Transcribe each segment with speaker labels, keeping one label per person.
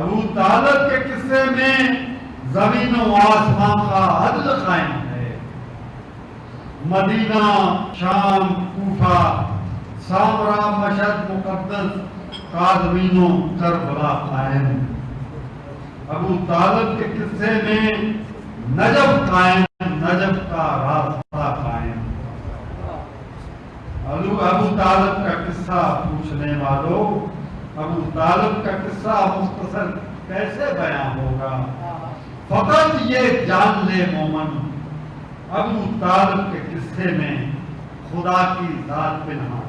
Speaker 1: ابو طالب کے قصے میں زمین و آسمان کا عدل قائم ہے. مدینہ، شام، کوفہ، سامرا، مشہد، مقدس، قازوین و کربلا قائم. ابو طالب کے قصے میں نجف قائم، نجف کا راستہ قائم. ابو طالب کا قصہ پوچھنے والوں، ابو طالب کا قصہ مختصر کیسے بیان ہوگا؟ فقط یہ جان لے مومن، ابو طالب کے قصے میں خدا کی ذات پنہاں ہے.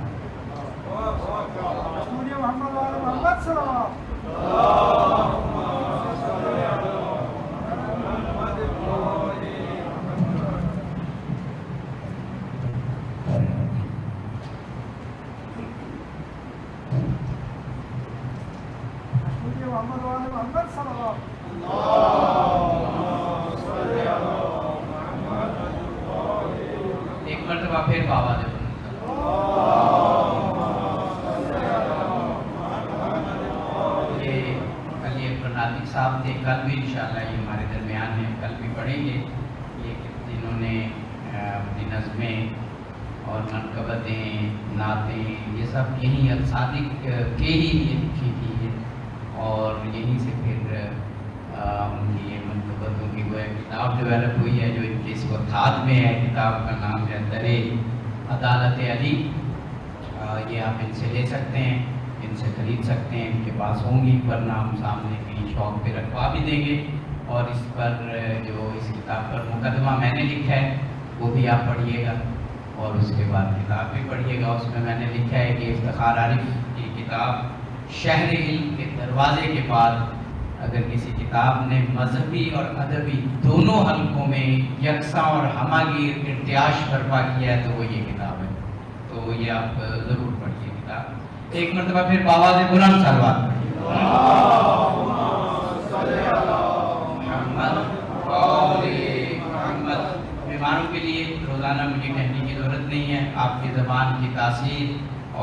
Speaker 2: ایک مرتبہ پھر بابا نے کل یہ ناطق صاحب تھے، کل بھی انشاءاللہ یہ ہمارے درمیان ہیں، کل بھی پڑھیں گے. یہ جنہوں نے اپنی نظمیں اور منقبتیں، نعتیں، یہ سب یہی الصادق کے ہی لیے لکھی تھی ہے، اور یہیں سے پھر ان کی یہ منقبتوں کی وہ کتاب ڈیولپ ہوئی ہے جو ان کے اس وقت میں ہے. کتاب کا نام ہے درِ عدالت علی. یہ آپ ان سے لے سکتے ہیں، ان سے خرید سکتے ہیں، ان کے پاس ہوں گی، ورنہ ہم سامنے کہیں شوق پہ رکھوا بھی دیں گے. اور اس پر جو اس کتاب پر مقدمہ میں نے لکھا ہے وہ بھی آپ پڑھیے گا، اور اس کے بعد کتاب بھی پڑھیے گا. اس میں میں نے لکھا ہے کہ افتخار عارف کی کتاب شہر علم کے دروازے کے بعد اگر کسی کتاب نے مذہبی اور ادبی دونوں حلقوں میں یکساں اور ہماگیر ارتعاش برپا کیا ہے تو وہ یہ کتاب ہے. تو یہ آپ ضرور پڑھیے کتاب. ایک مرتبہ پھر بآواز بلند صلوات پڑھیے. محمد. بیماروں کے لیے روزانہ مجھے کہنے کی ضرورت نہیں ہے. آپ کی زبان کی تاثیر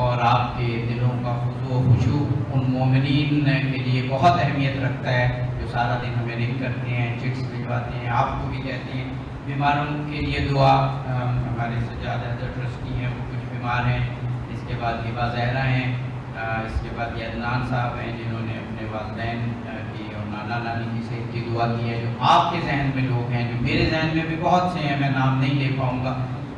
Speaker 2: اور آپ کے دلوں کا خضوع و خشوع ان مومنین کے لیے بہت اہمیت رکھتا ہے جو سارا دن ہمیں رنگ کرتے ہیں، چٹس بھجواتے ہیں، آپ کو بھی کہتے ہیں. بیماروں کے لیے دعا. ہمارے سجاد حضرت ٹرسٹی ہیں، وہ کچھ بیمار ہیں. اس کے بعد ہبہ زہرا ہیں. اس کے بعد یہ عدنان صاحب ہیں جنہوں نے اپنے والدین کی اور نانا نانی کی صحت کی دعا کی ہے. جو آپ کے ذہن میں لوگ ہیں، جو میرے ذہن میں بھی بہت سے ہیں، میں نام نہیں لے پاؤں گا،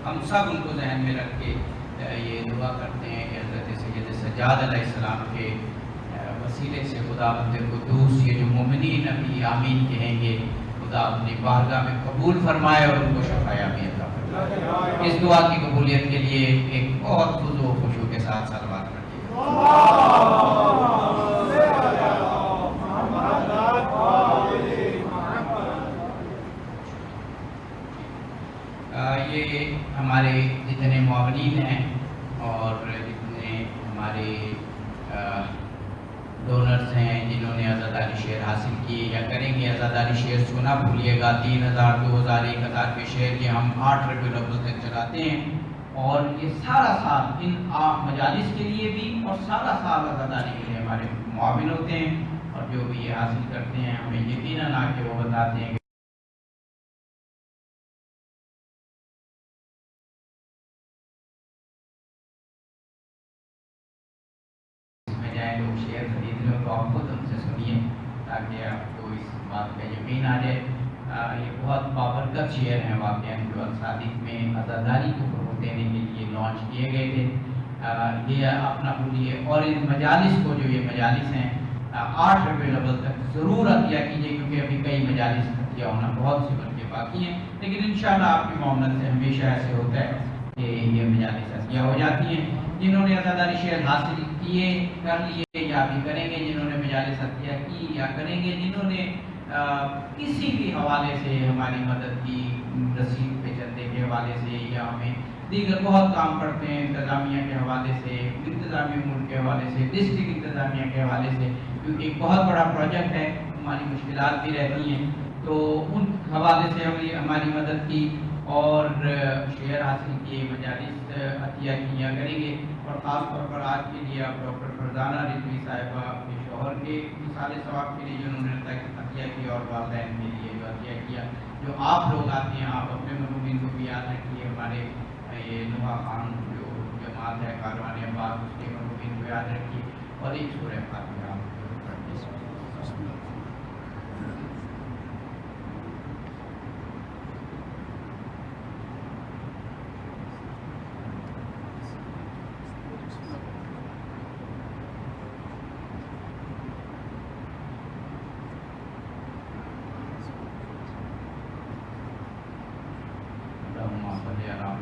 Speaker 2: ہم سب ان کو ذہن میں رکھ کے یہ دعا کرتے ہیں کہ حضرت سید سجاد علیہ السلام کے وسیلے سے خدا بند قدوس یہ جو مومنین ابھی آمین کہیں گے خدا اپنی بارگاہ میں قبول فرمائے اور ان کو شفایابی عطا فرمائے. اس دعا کی قبولیت کے لیے ایک بہت خضوع و خشوع کے ساتھ صلوات کرتے یہ ہمارے جتنے معاونین ہیں اور جتنے ہمارے ڈونرز ہیں جنہوں نے آزاداری شیئر حاصل کیے یا کریں گے. آزاداری شیئر سنا بھولیے گا. 3000 2000 1000 کے شیئر یہ ہم 8 ربیع الاول تک چلاتے ہیں، اور یہ سارا سال ان مجالس کے لیے بھی اور سارا سال آزاداری کے لیے ہمارے معاون ہوتے ہیں. اور جو بھی یہ حاصل کرتے ہیں ہمیں یقیناً آ کے وہ بتاتے ہیں جائیں لوگ شیئر خریدنے ہو تو آپ خود ان سے سنیے تاکہ آپ کو اس بات کا یقین آ جائے. یہ بہت بابرکت شیئر ہیں واقعہ جو الصادق میں آزاداری کو فروغ دینے کے لیے لانچ کیے گئے تھے. یہ اپنا بولیے اور ان مجالس کو جو یہ مجالس ہیں 8 ربیع الاول تک ضرور عطیہ کیجیے، کیونکہ ابھی کئی مجالس عطیہ ہونا بہت سی بن کے باقی ہیں. لیکن انشاءاللہ آپ کی معاونت سے ہمیشہ ایسے ہوتا ہے کہ یہ مجالس عطیہ ہو جاتی ہیں. جنہوں نے آزاداری شیئر حاصل کیے کر لیے یا بھی کریں گے، جنہوں نے مجالس عطیہ کی یا کریں گے، جنہوں نے کسی بھی حوالے سے ہماری مدد کی، رسید پہ چندے کے حوالے سے یا ہمیں دیگر بہت کام پڑتے ہیں انتظامیہ کے حوالے سے، انتظامی امور کے حوالے سے، ڈسٹرکٹ انتظامیہ کے حوالے سے، کیونکہ ایک بہت بڑا پروجیکٹ ہے، ہماری مشکلات بھی رہتی ہیں، تو ان حوالے سے ہماری مدد کی اور شیئر حاصل کیے، مجالس عطیہ کیا کریں گے. اور خاص طور پر آج کے لیے آپ ڈاکٹر فرزانہ رضوی صاحبہ اپنے اور ایک مثال ثواب کے لیے جنہوں نے عطیہ کیا اور والدین کے لیے جو عطیہ کیا، جو آپ لوگ آتے ہیں آپ اپنے مرحومین کو بھی یاد رکھیے، ہمارے یہ نوحہ خان جو جماعت ہے کاروان عباس اس کے مرحومین کو یاد رکھیے، اور ایک سورہ فاتحہ آپ ضرور پڑھیے۔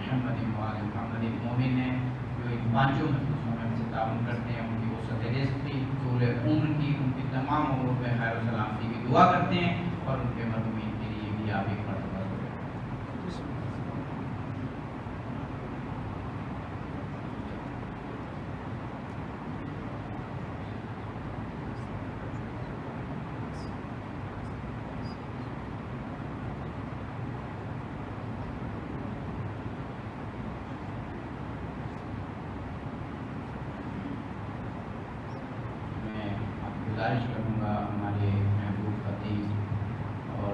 Speaker 2: محمد محمد مومن ہیں جو ان پانچوں مجلسوں میں ہم سے تعاون کرتے ہیں، ان کی وسعت رزق کی، طول عمر کی، ان کی تمام امور میں خیر و سلامتی کی دعا کرتے ہیں، اور ان کے مرحومین کے لیے بھی آپ ایک مرتبہ گزارش کروں گا ہمارے محبوب خطیب اور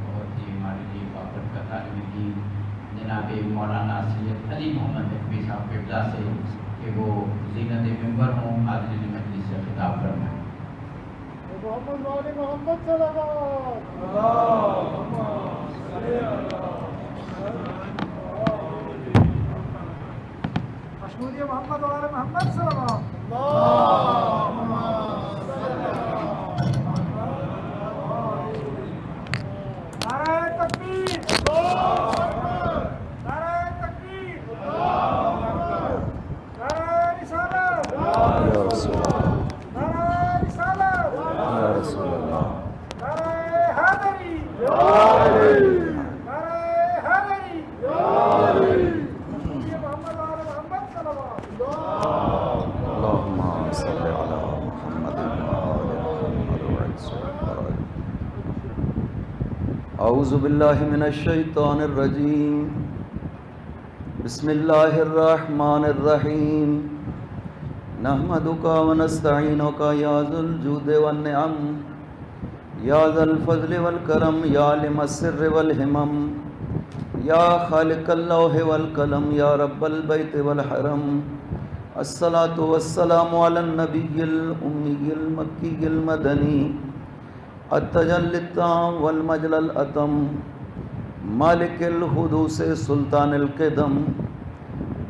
Speaker 2: بہت ہی ہمارے لیے بابر کا طالب دین جناب مولانا سید علی محمد نقوی صاحب قبلہ سے کہ وہ زینت ممبر ہوں، حاضرین مجلس سے خطاب فرمائیں۔
Speaker 3: محمد وعلی محمد صلوات مشہور محمد وعلی محمد صلوات نعرہ تکبیر، نعرہ تکبیر، نعرہ رسالت، نعرہ رسالت، نعرہ حیدری، نعرہ حیدری، محمد وعلی محمد صلوات۔
Speaker 4: اللهم صل على محمد وآل محمد وسلم۔ اعوذ باللہ من الشیطان الرجیم، بسم اللہ الرحمن الرحیم، نحمدک ونستعینک یا ذا الجود والنعم یا ذا الفضل والکرم یا عالم السر والہمم یا خالق اللوح والقلم یا رب البیت والحرم، الصلاة والسلام علی النبی الامی المکی المدنی التجلی التام والمجل الاتم مالک الحدوث سلطان القدم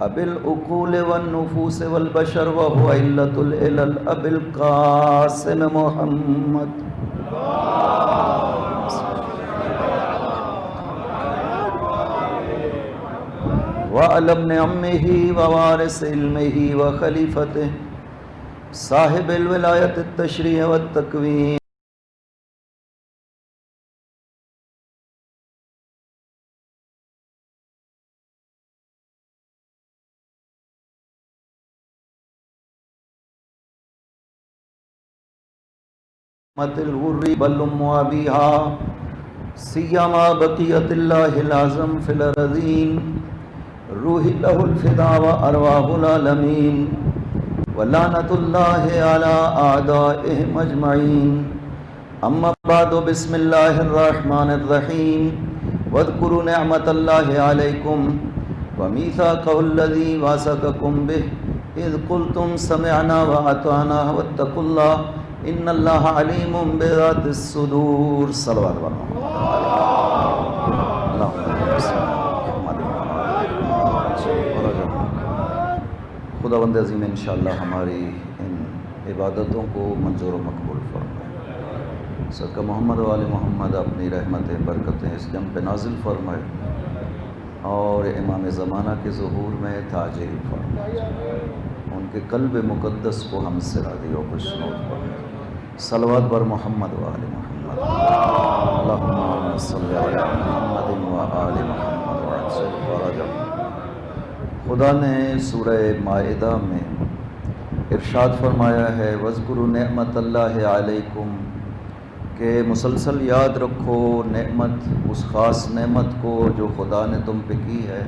Speaker 4: ابی العقول والنفوس والبشر وهو علة العلل ابی القاسم محمد وعلى ابن عمه ووارث علمه وخليفته صاحب الولایت التشریع والتکوین مت الغری بل ام ابیہا سیما بقیت اللہ العظم فی الارضین روح لہ الفدا و ارواح العالمین ولعنت اللہ علی اعدائہم اجمعین، اما بعد، بسم اللہ الرحمن الرحیم، واذکروا نعمت اللہ علیکم ومیثاقہ الذی واثقکم بہ اذ قلتم سمعنا واطعنا واتقوا اللہ ان اللہ علیم بذات الصدور۔ صلوات خداوند عظیم انشاءاللہ ہماری ان عبادتوں کو منظور و مقبول فرمائے، صدقہ محمد و آل محمد اپنی رحمتیں برکتیں اس جم پہ نازل فرمائے، اور امام زمانہ کے ظہور میں تاجیل فرمائے، ان کے قلب مقدس کو ہم سے راضی و خوشنود فرمائے۔ صلوات بر محمد و آل محمد، اللہم صلی علی محمد و آل محمد وسلم۔ خدا نے سورہ مائدہ میں ارشاد فرمایا ہے وَاذْكُرُوا نِعْمَتَ اللَّهِ عَلَيْكُمْ، کہ مسلسل یاد رکھو نعمت، اس خاص نعمت کو جو خدا نے تم پہ کی ہے،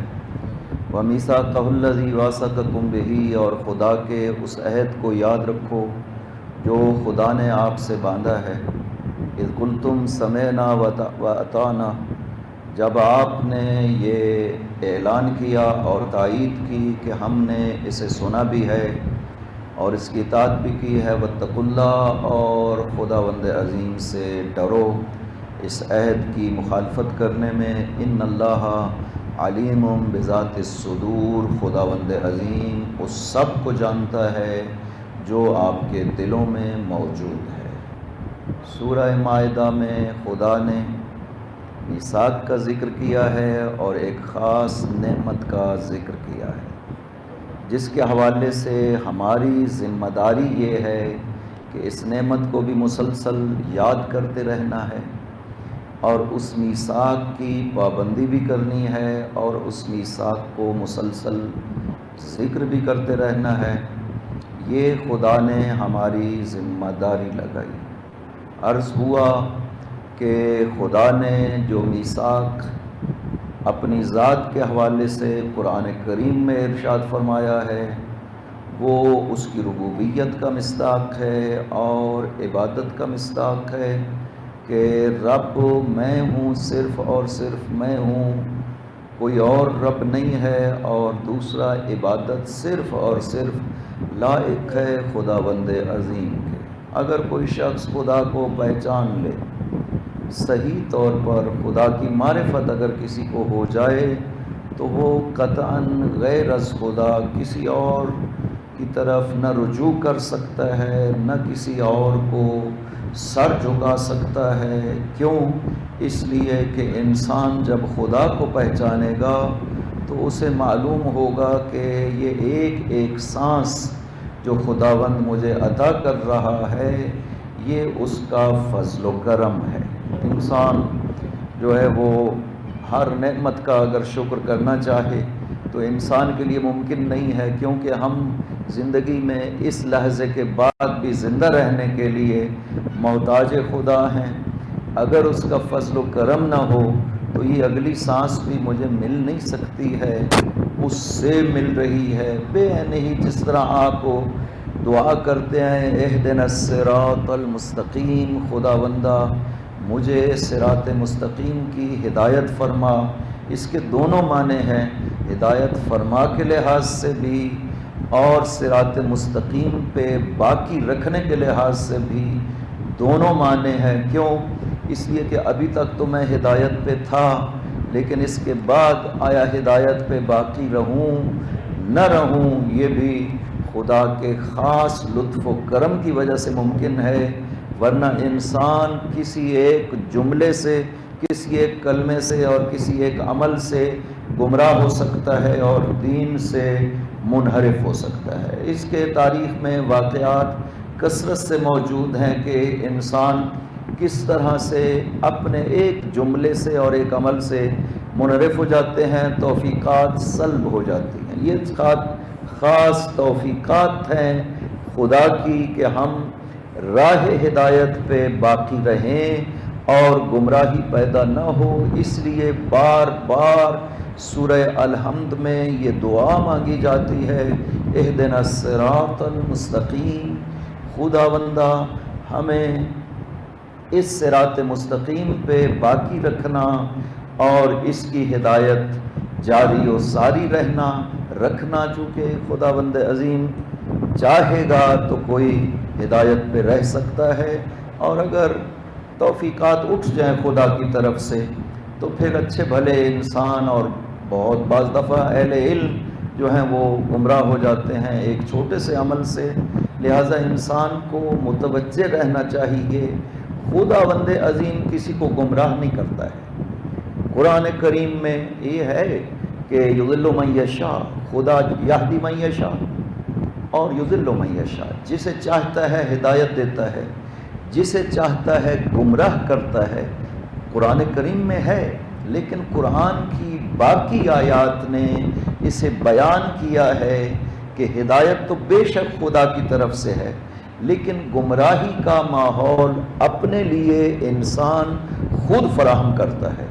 Speaker 4: وَمِيثَاقَهُ الَّذِي وَاثَقَكُم بِهِ، اور خدا کے اس عہد کو یاد رکھو جو خدا نے آپ سے باندھا ہے، اذ قلتم سمعنا واطعنا، جب آپ نے یہ اعلان کیا اور تائید کی کہ ہم نے اسے سنا بھی ہے اور اس کی اطاعت بھی کی ہے، واتقوا اللہ، اور خداوند عظیم سے ڈرو اس عہد کی مخالفت کرنے میں، ان اللہ علیم بذات الصدور، خداوند عظیم اس سب کو جانتا ہے جو آپ کے دلوں میں موجود ہے۔ سورہ مائدہ میں خدا نے میثاق کا ذکر کیا ہے اور ایک خاص نعمت کا ذکر کیا ہے، جس کے حوالے سے ہماری ذمہ داری یہ ہے کہ اس نعمت کو بھی مسلسل یاد کرتے رہنا ہے اور اس میثاق کی پابندی بھی کرنی ہے اور اس میثاق کو مسلسل ذکر بھی کرتے رہنا ہے۔ یہ خدا نے ہماری ذمہ داری لگائی۔ عرض ہوا کہ خدا نے جو میثاق اپنی ذات کے حوالے سے قرآن کریم میں ارشاد فرمایا ہے، وہ اس کی ربوبیت کا مصداق ہے اور عبادت کا مصداق ہے کہ رب میں ہوں، صرف اور صرف میں ہوں، کوئی اور رب نہیں ہے، اور دوسرا عبادت صرف اور صرف لائق ہے خداوند عظیم کے۔ اگر کوئی شخص خدا کو پہچان لے، صحیح طور پر خدا کی معرفت اگر کسی کو ہو جائے، تو وہ قطعاً غیر از خدا کسی اور کی طرف نہ رجوع کر سکتا ہے، نہ کسی اور کو سر جھکا سکتا ہے۔ کیوں؟ اس لیے کہ انسان جب خدا کو پہچانے گا تو اسے معلوم ہوگا کہ یہ ایک ایک سانس جو خداوند مجھے عطا کر رہا ہے، یہ اس کا فضل و کرم ہے۔ انسان جو ہے وہ ہر نعمت کا اگر شکر کرنا چاہے تو انسان کے لیے ممکن نہیں ہے، کیونکہ ہم زندگی میں اس لحظے کے بعد بھی زندہ رہنے کے لیے محتاج خدا ہیں۔ اگر اس کا فضل و کرم نہ ہو تو یہ اگلی سانس بھی مجھے مل نہیں سکتی ہے، اس سے مل رہی ہے بے نہیں۔ جس طرح آپ دعا کرتے ہیں اہدنا الصراط المستقیم، خداوندہ مجھے صراط مستقیم کی ہدایت فرما، اس کے دونوں معنی ہیں، ہدایت فرما کے لحاظ سے بھی اور صراط مستقیم پہ باقی رکھنے کے لحاظ سے بھی دونوں معنی ہیں۔ کیوں؟ اس لیے کہ ابھی تک تو میں ہدایت پہ تھا، لیکن اس کے بعد آیا ہدایت پہ باقی رہوں نہ رہوں، یہ بھی خدا کے خاص لطف و کرم کی وجہ سے ممکن ہے، ورنہ انسان کسی ایک جملے سے، کسی ایک کلمے سے اور کسی ایک عمل سے گمراہ ہو سکتا ہے اور دین سے منحرف ہو سکتا ہے۔ اس کے تاریخ میں واقعات کثرت سے موجود ہیں کہ انسان کس طرح سے اپنے ایک جملے سے اور ایک عمل سے منحرف ہو جاتے ہیں، توفیقات سلب ہو جاتی ہیں۔ یہ خاص توفیقات ہیں خدا کی کہ ہم راہ ہدایت پہ باقی رہیں اور گمراہی پیدا نہ ہو۔ اس لیے بار بار سورہ الحمد میں یہ دعا مانگی جاتی ہے، اہدنا الصراط المستقیم، خداوندہ ہمیں اس صراط مستقیم پہ باقی رکھنا اور اس کی ہدایت جاری و ساری رکھنا، چونکہ خداوند عظیم چاہے گا تو کوئی ہدایت پہ رہ سکتا ہے، اور اگر توفیقات اٹھ جائیں خدا کی طرف سے تو پھر اچھے بھلے انسان اور بہت بعض دفعہ اہل علم جو ہیں وہ گمراہ ہو جاتے ہیں ایک چھوٹے سے عمل سے۔ لہٰذا انسان کو متوجہ رہنا چاہیے، خداوند عظیم کسی کو گمراہ نہیں کرتا ہے۔ قرآن کریم میں یہ ہے کہ یضل من یشاء، خدا یہدی من یشاء اور یضل من یشاء، جسے چاہتا ہے ہدایت دیتا ہے، جسے چاہتا ہے گمراہ کرتا ہے۔ قرآن کریم میں ہے، لیکن قرآن کی باقی آیات نے اسے بیان کیا ہے کہ ہدایت تو بے شک خدا کی طرف سے ہے، لیکن گمراہی کا ماحول اپنے لیے انسان خود فراہم کرتا ہے۔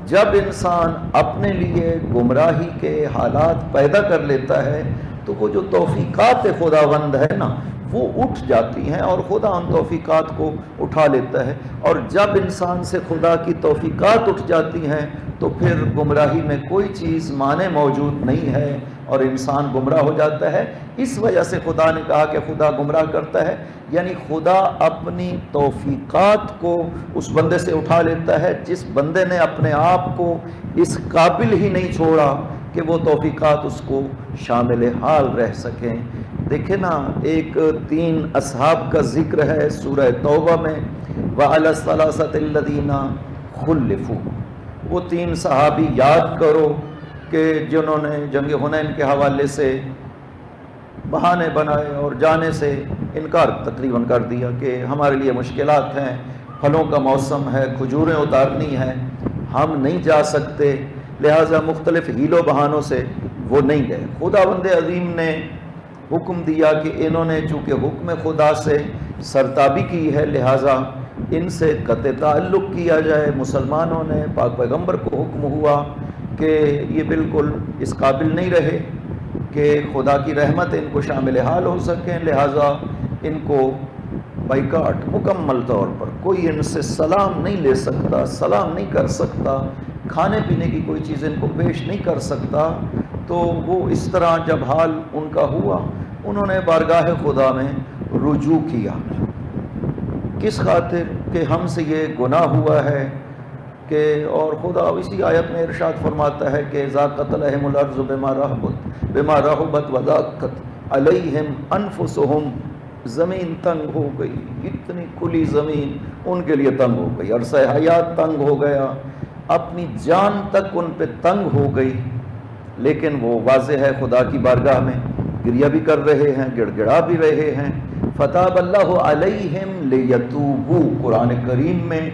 Speaker 4: جب انسان اپنے لیے گمراہی کے حالات پیدا کر لیتا ہے تو وہ جو توفیقات خداوند ہے نا، وہ اٹھ جاتی ہیں اور خدا ان توفیقات کو اٹھا لیتا ہے. اور جب انسان سے خدا کی توفیقات اٹھ جاتی ہیں تو پھر گمراہی میں کوئی چیز معنی موجود نہیں ہے اور انسان گمراہ ہو جاتا ہے. اس وجہ سے خدا نے کہا کہ خدا گمراہ کرتا ہے، یعنی خدا اپنی توفیقات کو اس بندے سے اٹھا لیتا ہے جس بندے نے اپنے آپ کو اس قابل ہی نہیں چھوڑا کہ وہ توفیقات اس کو شامل حال رہ سکیں. دیکھیں نا، ایک 3 اصحاب کا ذکر ہے سورہ توبہ میں، وَعَلَى الثَّلَاثَةِ الَّذِينَ خُلِّفُوا. وہ 3 صحابی یاد کرو کہ جنہوں نے جنگ حنین کے حوالے سے بہانے بنائے اور جانے سے انکار تقریباً کر دیا کہ ہمارے لیے مشکلات ہیں، پھلوں کا موسم ہے، کھجوریں اتارنی ہیں، ہم نہیں جا سکتے، لہٰذا مختلف ہیلوں بہانوں سے وہ نہیں گئے. خداوند عظیم نے حکم دیا کہ انہوں نے چونکہ حکم خدا سے سرتابی کی ہے لہٰذا ان سے قطع تعلق کیا جائے. مسلمانوں نے پاک پیغمبر کو حکم ہوا کہ یہ بالکل اس قابل نہیں رہے کہ خدا کی رحمت ان کو شامل حال ہو سکیں، لہٰذا ان کو بائیکاٹ مکمل طور پر، کوئی ان سے سلام نہیں لے سکتا، سلام نہیں کر سکتا، کھانے پینے کی کوئی چیز ان کو پیش نہیں کر سکتا. تو وہ اس طرح جب حال ان کا ہوا انہوں نے بارگاہ خدا میں رجوع کیا. کس خاطر کہ ہم سے یہ گناہ ہوا ہے کہ، اور خدا اسی آیت میں ارشاد فرماتا ہے کہ ذاقت لہم الارض بما رحبت وضاقت علیہم انفسہم. زمین تنگ ہو گئی، اتنی کھلی زمین ان کے لیے تنگ ہو گئی، عرصہ حیات تنگ ہو گیا، اپنی جان تک ان پہ تنگ ہو گئی. لیکن وہ واضح ہے خدا کی بارگاہ میں گریہ بھی کر رہے ہیں، گڑ گڑا بھی رہے ہیں. فتاب اللہ علیہم لیتوبوا. قرآن کریم میں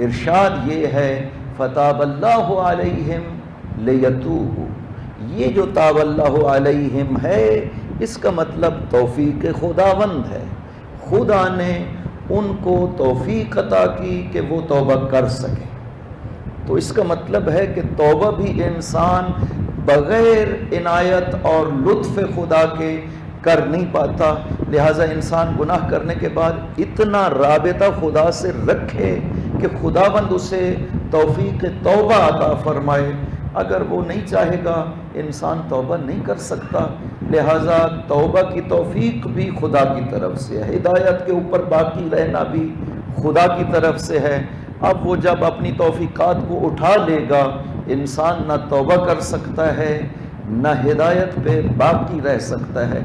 Speaker 4: ارشاد یہ ہے فتاب اللہ علیہم لیتوبوا. یہ جو تاب اللہ علیہم ہے اس کا مطلب توفیق خداوند ہے. خدا نے ان کو توفیق عطا کی کہ وہ توبہ کر سکے. تو اس کا مطلب ہے کہ توبہ بھی انسان بغیر عنایت اور لطف خدا کے کر نہیں پاتا. لہٰذا انسان گناہ کرنے کے بعد اتنا رابطہ خدا سے رکھے کہ خداوند اسے توفیق توبہ عطا فرمائے. اگر وہ نہیں چاہے گا انسان توبہ نہیں کر سکتا. لہٰذا توبہ کی توفیق بھی خدا کی طرف سے ہے، ہدایت کے اوپر باقی رہنا بھی خدا کی طرف سے ہے. اب وہ جب اپنی توفیقات کو اٹھا لے گا انسان نہ توبہ کر سکتا ہے نہ ہدایت پہ باقی رہ سکتا ہے.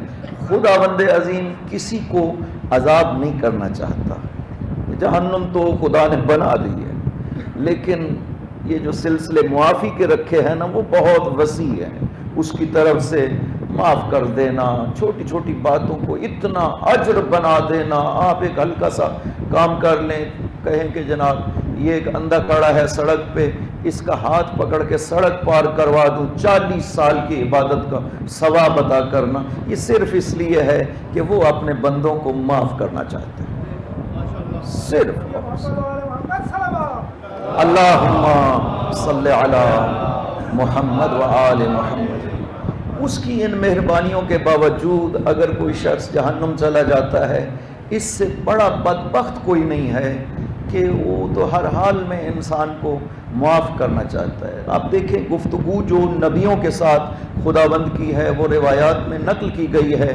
Speaker 4: خداوند عظیم کسی کو عذاب نہیں کرنا چاہتا. جہنم تو خدا نے بنا دی ہے، لیکن یہ جو سلسلے معافی کے رکھے ہیں نا وہ بہت وسیع ہیں. اس کی طرف سے معاف کر دینا، چھوٹی چھوٹی باتوں کو اتنا اجر بنا دینا. آپ ایک ہلکا سا کام کر لیں، کہیں کہ جناب یہ ایک اندھا کھڑا ہے سڑک پہ، اس کا ہاتھ پکڑ کے سڑک پار کروا دوں، 40 سال کی عبادت کا ثواب عطا کرنا. یہ صرف اس لیے ہے کہ وہ اپنے بندوں کو معاف کرنا چاہتے ہیں. صرف اللہم صلی علی محمد و آل محمد. اس کی ان مہربانیوں کے باوجود اگر کوئی شخص جہنم چلا جاتا ہے اس سے بڑا بدبخت کوئی نہیں ہے کہ وہ تو ہر حال میں انسان کو معاف کرنا چاہتا ہے. آپ دیکھیں گفتگو جو نبیوں کے ساتھ خداوند کی ہے وہ روایات میں نقل کی گئی ہے.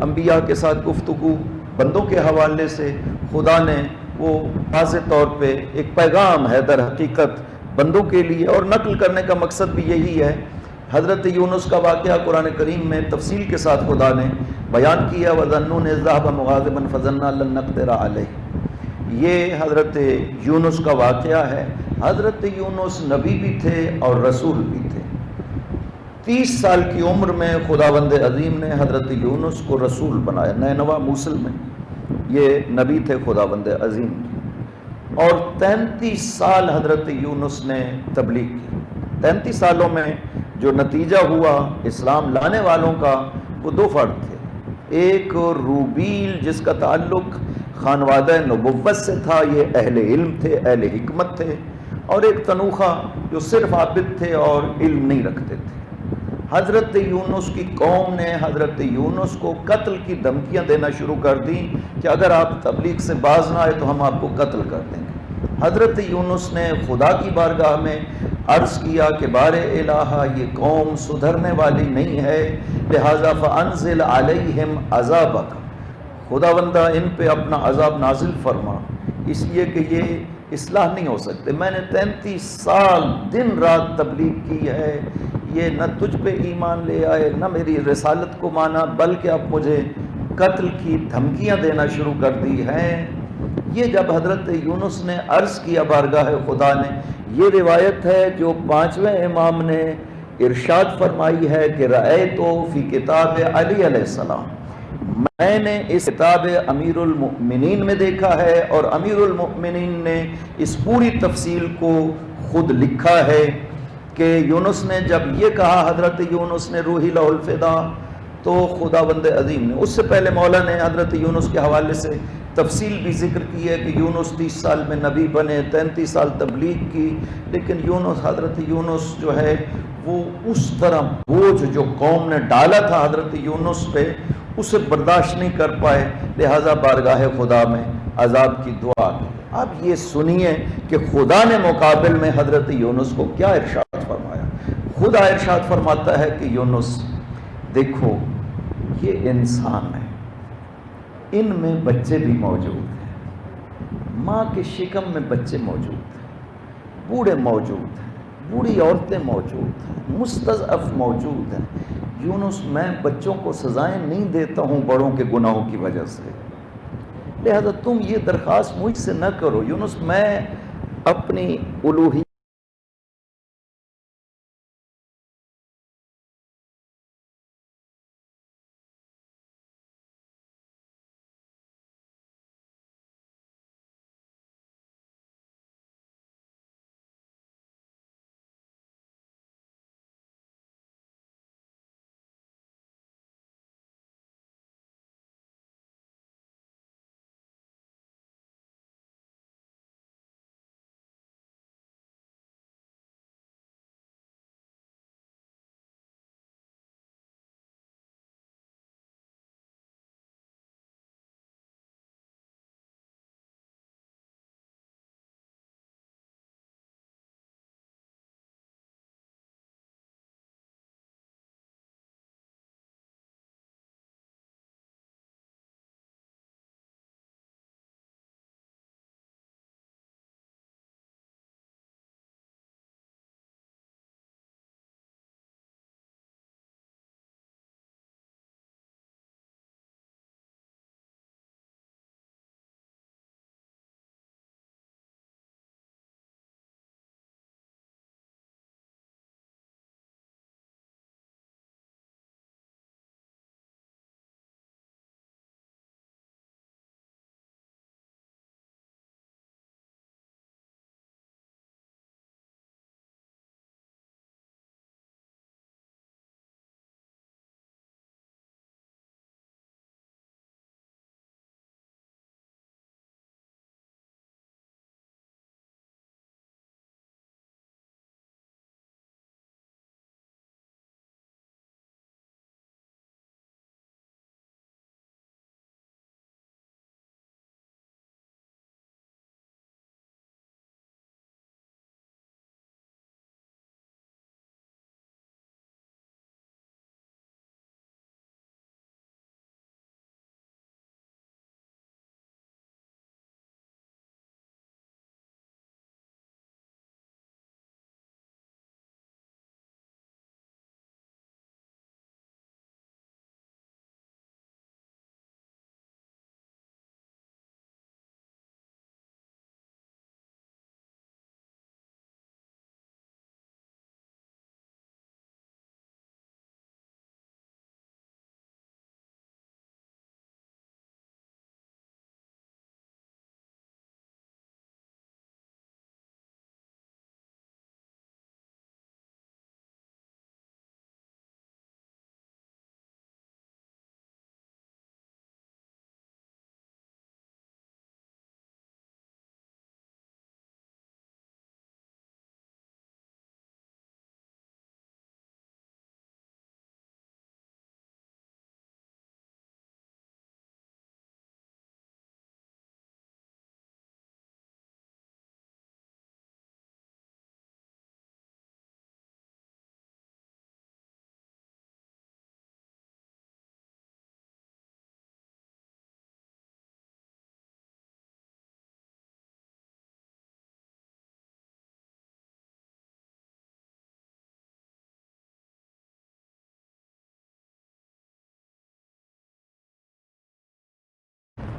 Speaker 4: انبیاء کے ساتھ گفتگو بندوں کے حوالے سے خدا نے وہ واضح طور پہ ایک پیغام ہے در حقیقت بندوں کے لیے، اور نقل کرنے کا مقصد بھی یہی ہے. حضرت یونس کا واقعہ قرآن کریم میں تفصیل کے ساتھ خدا نے بیان کیا. وَظَنُّونِ ذَهَبَ مُغَاضِبًا فَظَنَّا لَن نَّقْدِرَ عَلَيْهِ. یہ حضرت یونس کا واقعہ ہے. حضرت یونس نبی بھی تھے اور رسول بھی تھے. 30 سال کی عمر میں خداوند عظیم نے حضرت یونس کو رسول بنایا. نینوا موصل میں یہ نبی تھے خداوند عظیم، اور 33 سال حضرت یونس نے تبلیغ کی. 33 سالوں میں جو نتیجہ ہوا اسلام لانے والوں کا وہ 2 فرد تھے. ایک روبیل جس کا تعلق خانوادہ نبوت سے تھا، یہ اہل علم تھے، اہل حکمت تھے، اور ایک تنوخہ جو صرف عابد تھے اور علم نہیں رکھتے تھے. حضرت یونس کی قوم نے حضرت یونس کو قتل کی دھمکیاں دینا شروع کر دیں کہ اگر آپ تبلیغ سے باز نہ آئے تو ہم آپ کو قتل کر دیں گے۔ حضرت یونس نے خدا کی بارگاہ میں عرض کیا کہ بار الہ یہ قوم سدھرنے والی نہیں ہے، لہذا فانزل علیہم عذابک، خداوندہ ان پہ اپنا عذاب نازل فرما، اس لیے کہ یہ اصلاح نہیں ہو سکتے۔ میں نے 33 سال دن رات تبلیغ کی ہے، یہ نہ تجھ پہ ایمان لے آئے نہ میری رسالت کو مانا، بلکہ اب مجھے قتل کی دھمکیاں دینا شروع کر دی ہیں۔ یہ جب حضرت یونس نے عرض کیا بارگاہ خدا نے، یہ روایت ہے جو 5ویں امام نے ارشاد فرمائی ہے کہ رأیتو فی کتاب علی علیہ السلام، میں نے اس کتاب امیر المؤمنین میں دیکھا ہے، اور امیر المؤمنین نے اس پوری تفصیل کو خود لکھا ہے کہ یونس نے جب یہ کہا، حضرت یونس نے روحی لہ الفدا، تو خداوند عظیم نے، اس سے پہلے مولا نے حضرت یونس کے حوالے سے تفصیل بھی ذکر کی ہے کہ یونس 30 سال میں نبی بنے، 33 سال تبلیغ کی، لیکن حضرت یونس جو ہے وہ اس طرح بوجھ جو قوم نے ڈالا تھا حضرت یونس پہ اسے برداشت نہیں کر پائے، لہٰذا بارگاہ خدا میں عذاب کی دعا کی۔ اب یہ سنیے کہ خدا نے مقابل میں حضرت یونس کو کیا ارشاد فرمایا۔ خدا ارشاد فرماتا ہے کہ یونس دیکھو یہ انسان ہے، ان میں بچے بھی موجود ہیں، ماں کے شکم میں بچے موجود ہیں، بوڑھے موجود ہیں، بوڑھی عورتیں موجود ہیں، مستضعف موجود ہیں۔ یونس میں بچوں کو سزائیں نہیں دیتا ہوں بڑوں کے گناہوں کی وجہ سے، لہذا تم یہ درخواست مجھ سے نہ کرو۔ یونس میں اپنی الوہیت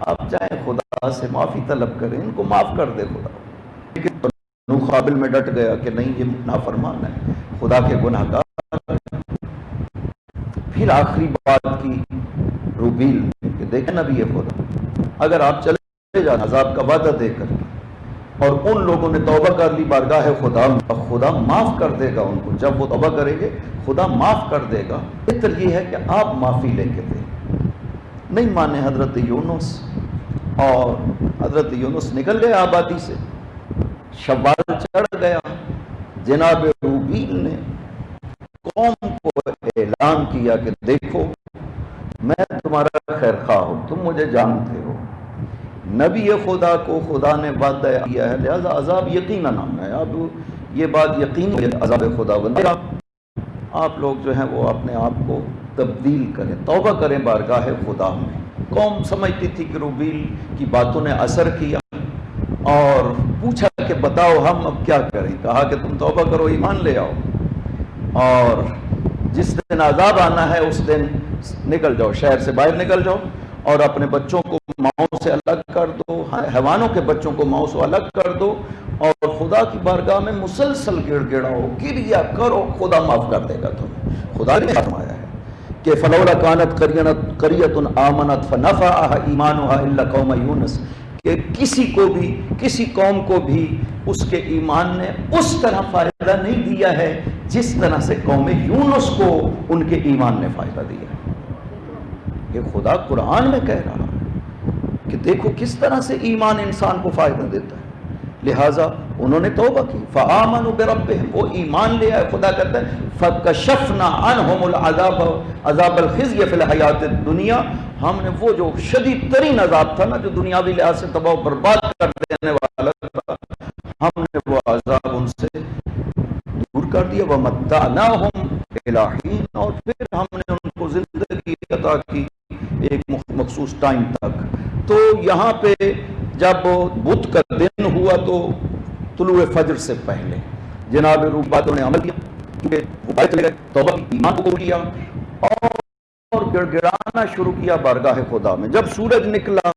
Speaker 4: آپ جائیں خدا سے معافی طلب کریں، ان کو معاف کر دے خدا. لیکن نوح قابل میں ڈٹ گیا کہ نہیں یہ نافرمان ہے، خدا کے گناہ گار. پھر آخری بات کی روبیل نے کہ دیکھیں نبی خدا، اگر آپ چلے جانا عذاب کا وعدہ دے کر، اور ان لوگوں نے توبہ کر لی بارگاہ خدا، خدا معاف کر دے گا ان کو. جب وہ توبہ کریں گے خدا معاف کر دے گا. بہتر یہ ہے کہ آپ معافی لے کے دیں. نہیں مانے حضرت یونس، اور حضرت یونس نکل گئے آبادی سے. شوال چڑھ گیا. جناب روبیل نے قوم کو اعلان کیا کہ دیکھو میں تمہارا خیر خواہ ہوں، تم مجھے جانتے ہو. نبی خدا کو خدا نے وعدہ کیا ہے، لہذا عذاب یقیناً آنا ہے. اب یہ بات یقین عذاب خدا بندے. آپ لوگ جو ہیں وہ اپنے آپ کو تبدیل کریں، توبہ کریں بارگاہ خدا میں. قوم سمجھتی تھی کہ روبیل کی باتوں نے اثر کیا، اور پوچھا کہ بتاؤ ہم اب کیا کریں. کہا کہ تم توبہ کرو، ایمان لے آؤ، اور جس دن عذاب آنا ہے اس دن نکل جاؤ، شہر سے باہر نکل جاؤ، اور اپنے بچوں کو ماؤں سے الگ کر دو، حیوانوں کے بچوں کو ماؤں سے الگ کر دو، اور خدا کی بارگاہ میں مسلسل گڑ گڑاؤ، گریا کرو، خدا معاف کر دے گا تمہیں. خدا نے فرمایا ہے کہ فلولا کانت قریۃ آمنت فنفعها ایمانها الا قوم یونس، کہ کسی قوم کو بھی اس کے ایمان نے اس طرح فائدہ نہیں دیا ہے جس طرح سے قوم یونس کو ان کے ایمان نے فائدہ دیا ہے. یہ خدا قرآن میں کہہ رہا ہے کہ دیکھو کس طرح سے ایمان انسان کو فائدہ دیتا ہے. لہٰذا انہوں نے توبہ کی، فآمنوا بربہم، وہ ایمان لے آئے. خدا کہتا ہے فکشفنا عنہم العذاب عذاب الخزی فی الحیات الدنیا، ہم نے وہ جو شدید ترین عذاب تھا نا، جو دنیاوی لحاظ سے تباہ و برباد کر دینے والا تھا، ہم نے وہ عذاب ان سے دور کر دیا. ومتعناہم الی حین، اور پھر ہم نے ان کو زندگی عطا کی ایک مخصوص ٹائم تک. تو یہاں پہ جب بدھ کا دن ہوا تو طلوع فجر سے پہلے جناب روح باتوں نے عمل کیا، کیونکہ وہ باہر چلے گئے، توبہ کی، ایمان کو قبول کیا، اور گڑ گڑانا شروع کیا بارگاہ خدا میں. جب سورج نکلا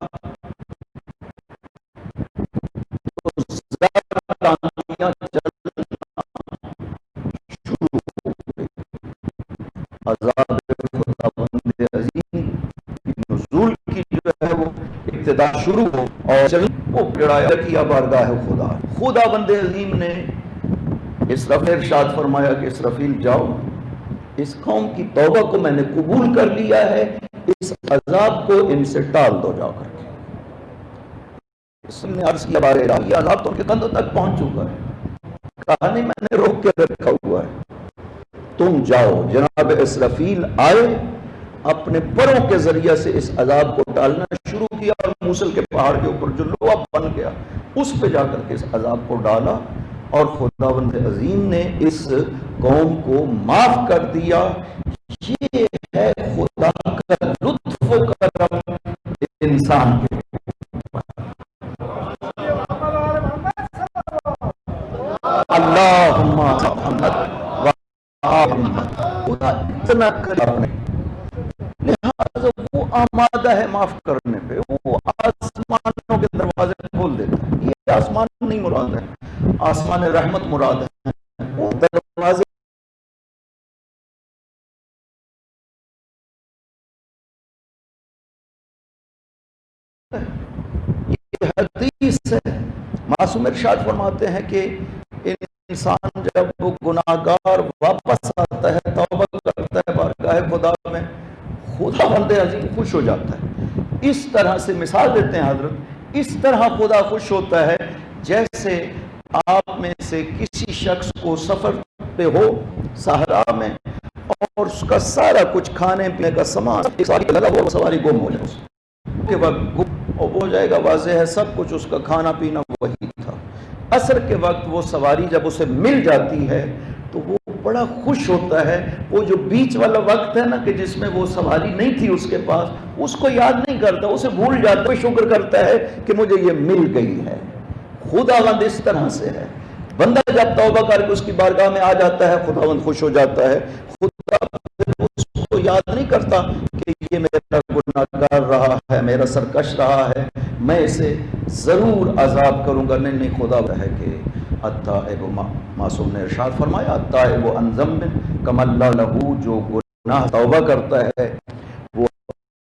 Speaker 4: تو زیادہ آندیاں چلنا شروع ہو گئی. عذاب خدا بند عظیم کی نزول کی جو ہے وہ ابتدا شروع ہو، اور وہ گڑایا کیا بارگاہ خدا. خدا بند عظیم نے اسرافیل ارشاد فرمایا کہ اسرافیل جاؤ، اس قوم کی توبہ کو میں نے قبول کر لیا ہے، اس عذاب کو ان سے ٹال دو جا کر کے. اس نے عرض کیا بارے الہی، یہ عذاب تو ان کے کندھوں تک پہنچ چکا ہے. کہا نہیں میں نے روک کے رکھا ہوا ہے، تم جاؤ. جناب اسرافیل آئے، اپنے پروں کے ذریعے سے اس عذاب کو ٹالنا شروع کیا، اور موصل کے پہاڑ کے اوپر جو لوہا بن گیا اس پہ جا کر کے اس عذاب کو ڈالا، اور خداوند عظیم نے اس قوم کو معاف کر دیا. یہ ہے خدا کا لطف و کرم انسان کے. اللہم محمد خدا اتنا کرم، لہذا وہ آمادہ ہے معاف کرنے پہ. وہ آسمانوں کے دروازے کھول دیتا ہے. یہ آسمان نہیں مراد ہے، آسمان رحمت مراد ہے. وہ دروازے یہ حدیث ہے. معصوم ارشاد فرماتے ہیں کہ انسان جب وہ گناہگار واپس آتا ہے، توبہ کرتا ہے بارگاہ خدا میں، خدا بند عظیم خوش ہو جاتا ہے. اس طرح سے مثال دیتے ہیں حضرت، اس طرح خدا خوش ہوتا ہے جیسے آپ میں سے کسی شخص کو سفر پہ ہو صحرا میں، اور اس کا سارا کچھ کھانے پینے کا سامان ساری لگا ہوا، سواری گم ہو جائے، اس کے وقت گم ہو جائے گا. واضح ہے سب کچھ اس کا کھانا پینا وہی تھا. عصر کے وقت وہ سواری جب اسے مل جاتی ہے تو وہ بڑا خوش ہوتا ہے. وہ جو بیچ والا وقت ہے نا کہ جس میں وہ سواری نہیں تھی اس کے پاس، اس کو یاد نہیں کرتا، اسے بھول جاتا ہے، شکر کرتا ہے کہ مجھے یہ مل گئی ہے. خداوند اس طرح سے ہے. بندہ جب توبہ کر کے اس کی بارگاہ میں آ جاتا ہے، خداوند خوش ہو جاتا ہے. خدا اس کو یاد نہیں کرتا کہ یہ میرا گناہگار رہا ہے، میرا سرکش رہا ہے، میں اسے ضرور عذاب کروں گا۔ نہیں خدا ہے کہ التائب، معصوم نے ارشاد فرمایا التائب عن ذنب کما لا لہو، جو گناہ توبہ کرتا ہے وہ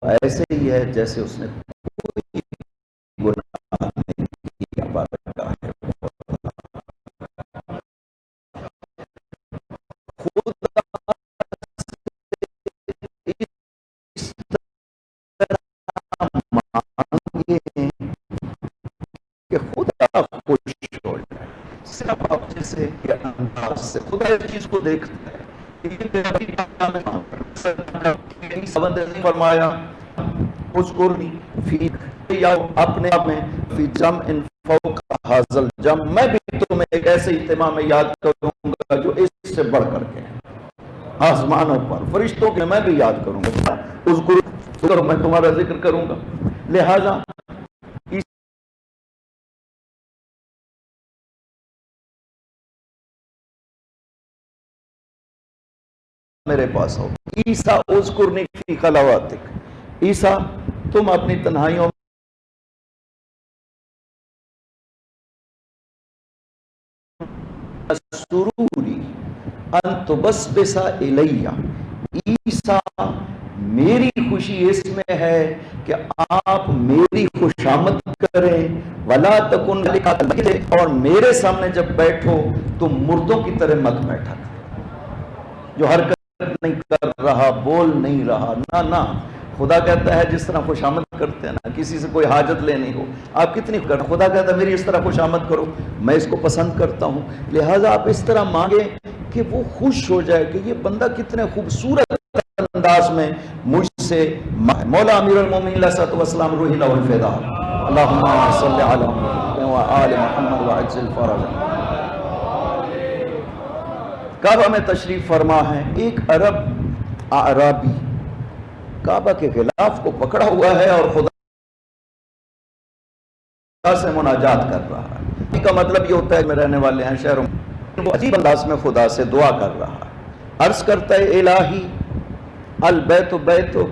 Speaker 4: ایسے ہی ہے جیسے اس نے کوئی گناہ نہیں کیا۔ بارکہ ہے خدا اس طرح مانگے کہ خدا خوش ہو جائے، صرف آپ جیسے کہ انداز سے خدا اس چیز کو دیکھتا ہے۔ فرمایا اذکرنی فی، یا اپنے آپ میں فی جمع فوق ھذا الجمع، میں بھی تمہیں ایک ایسے اجتماع میں یاد کروں گا جو اس سے بڑھ کر کے آسمانوں پر فرشتوں کے میں بھی یاد کروں گا۔ اذکر، میں تمہارا ذکر کروں گا، لہذا میرے پاس ہو۔ عیسیٰ اذکرنی فی خلواتک، عیسیٰ تم اپنی تنہائیوں سروری ان تبسبس الی، عیسیٰ میری خوشی اس میں ہے کہ آپ میری خوشامد کریں، ولا تکن لکا، اور میرے سامنے جب بیٹھو تم مردوں کی طرح مت بیٹھا جو حرکت نہیں کر رہا، بول نہیں رہا، نہ خدا کہتا ہے جس طرح خوش آمد کرتے ہیں نا، کسی سے کوئی حاجت لینی ہو آپ کتنی کر، خدا کہتا ہے میری اس طرح خوش آمد کرو، میں اس کو پسند کرتا ہوں، لہٰذا آپ اس طرح مانگیں کہ وہ خوش ہو جائے کہ یہ بندہ کتنے خوبصورت انداز میں مجھ سے مولا امیر المومنین علیہ الصلوۃ والسلام روح لہ الفدا، اللہم صلی علی محمد وآل محمد وعجل فرجہ۔ کعبہ میں تشریف فرما ہے، ایک عرب اعرابی کعبہ کے غلاف کو پکڑا ہوا ہے اور خدا سے مناجات کر رہا ہے۔ اس کا مطلب یہ ہوتا ہے کہ میں رہنے والے ہیں شہروں میں، وہ عجیب انداز میں خدا سے دعا کر رہا ہے، عرض کرتا ہے الہی البیت بیتک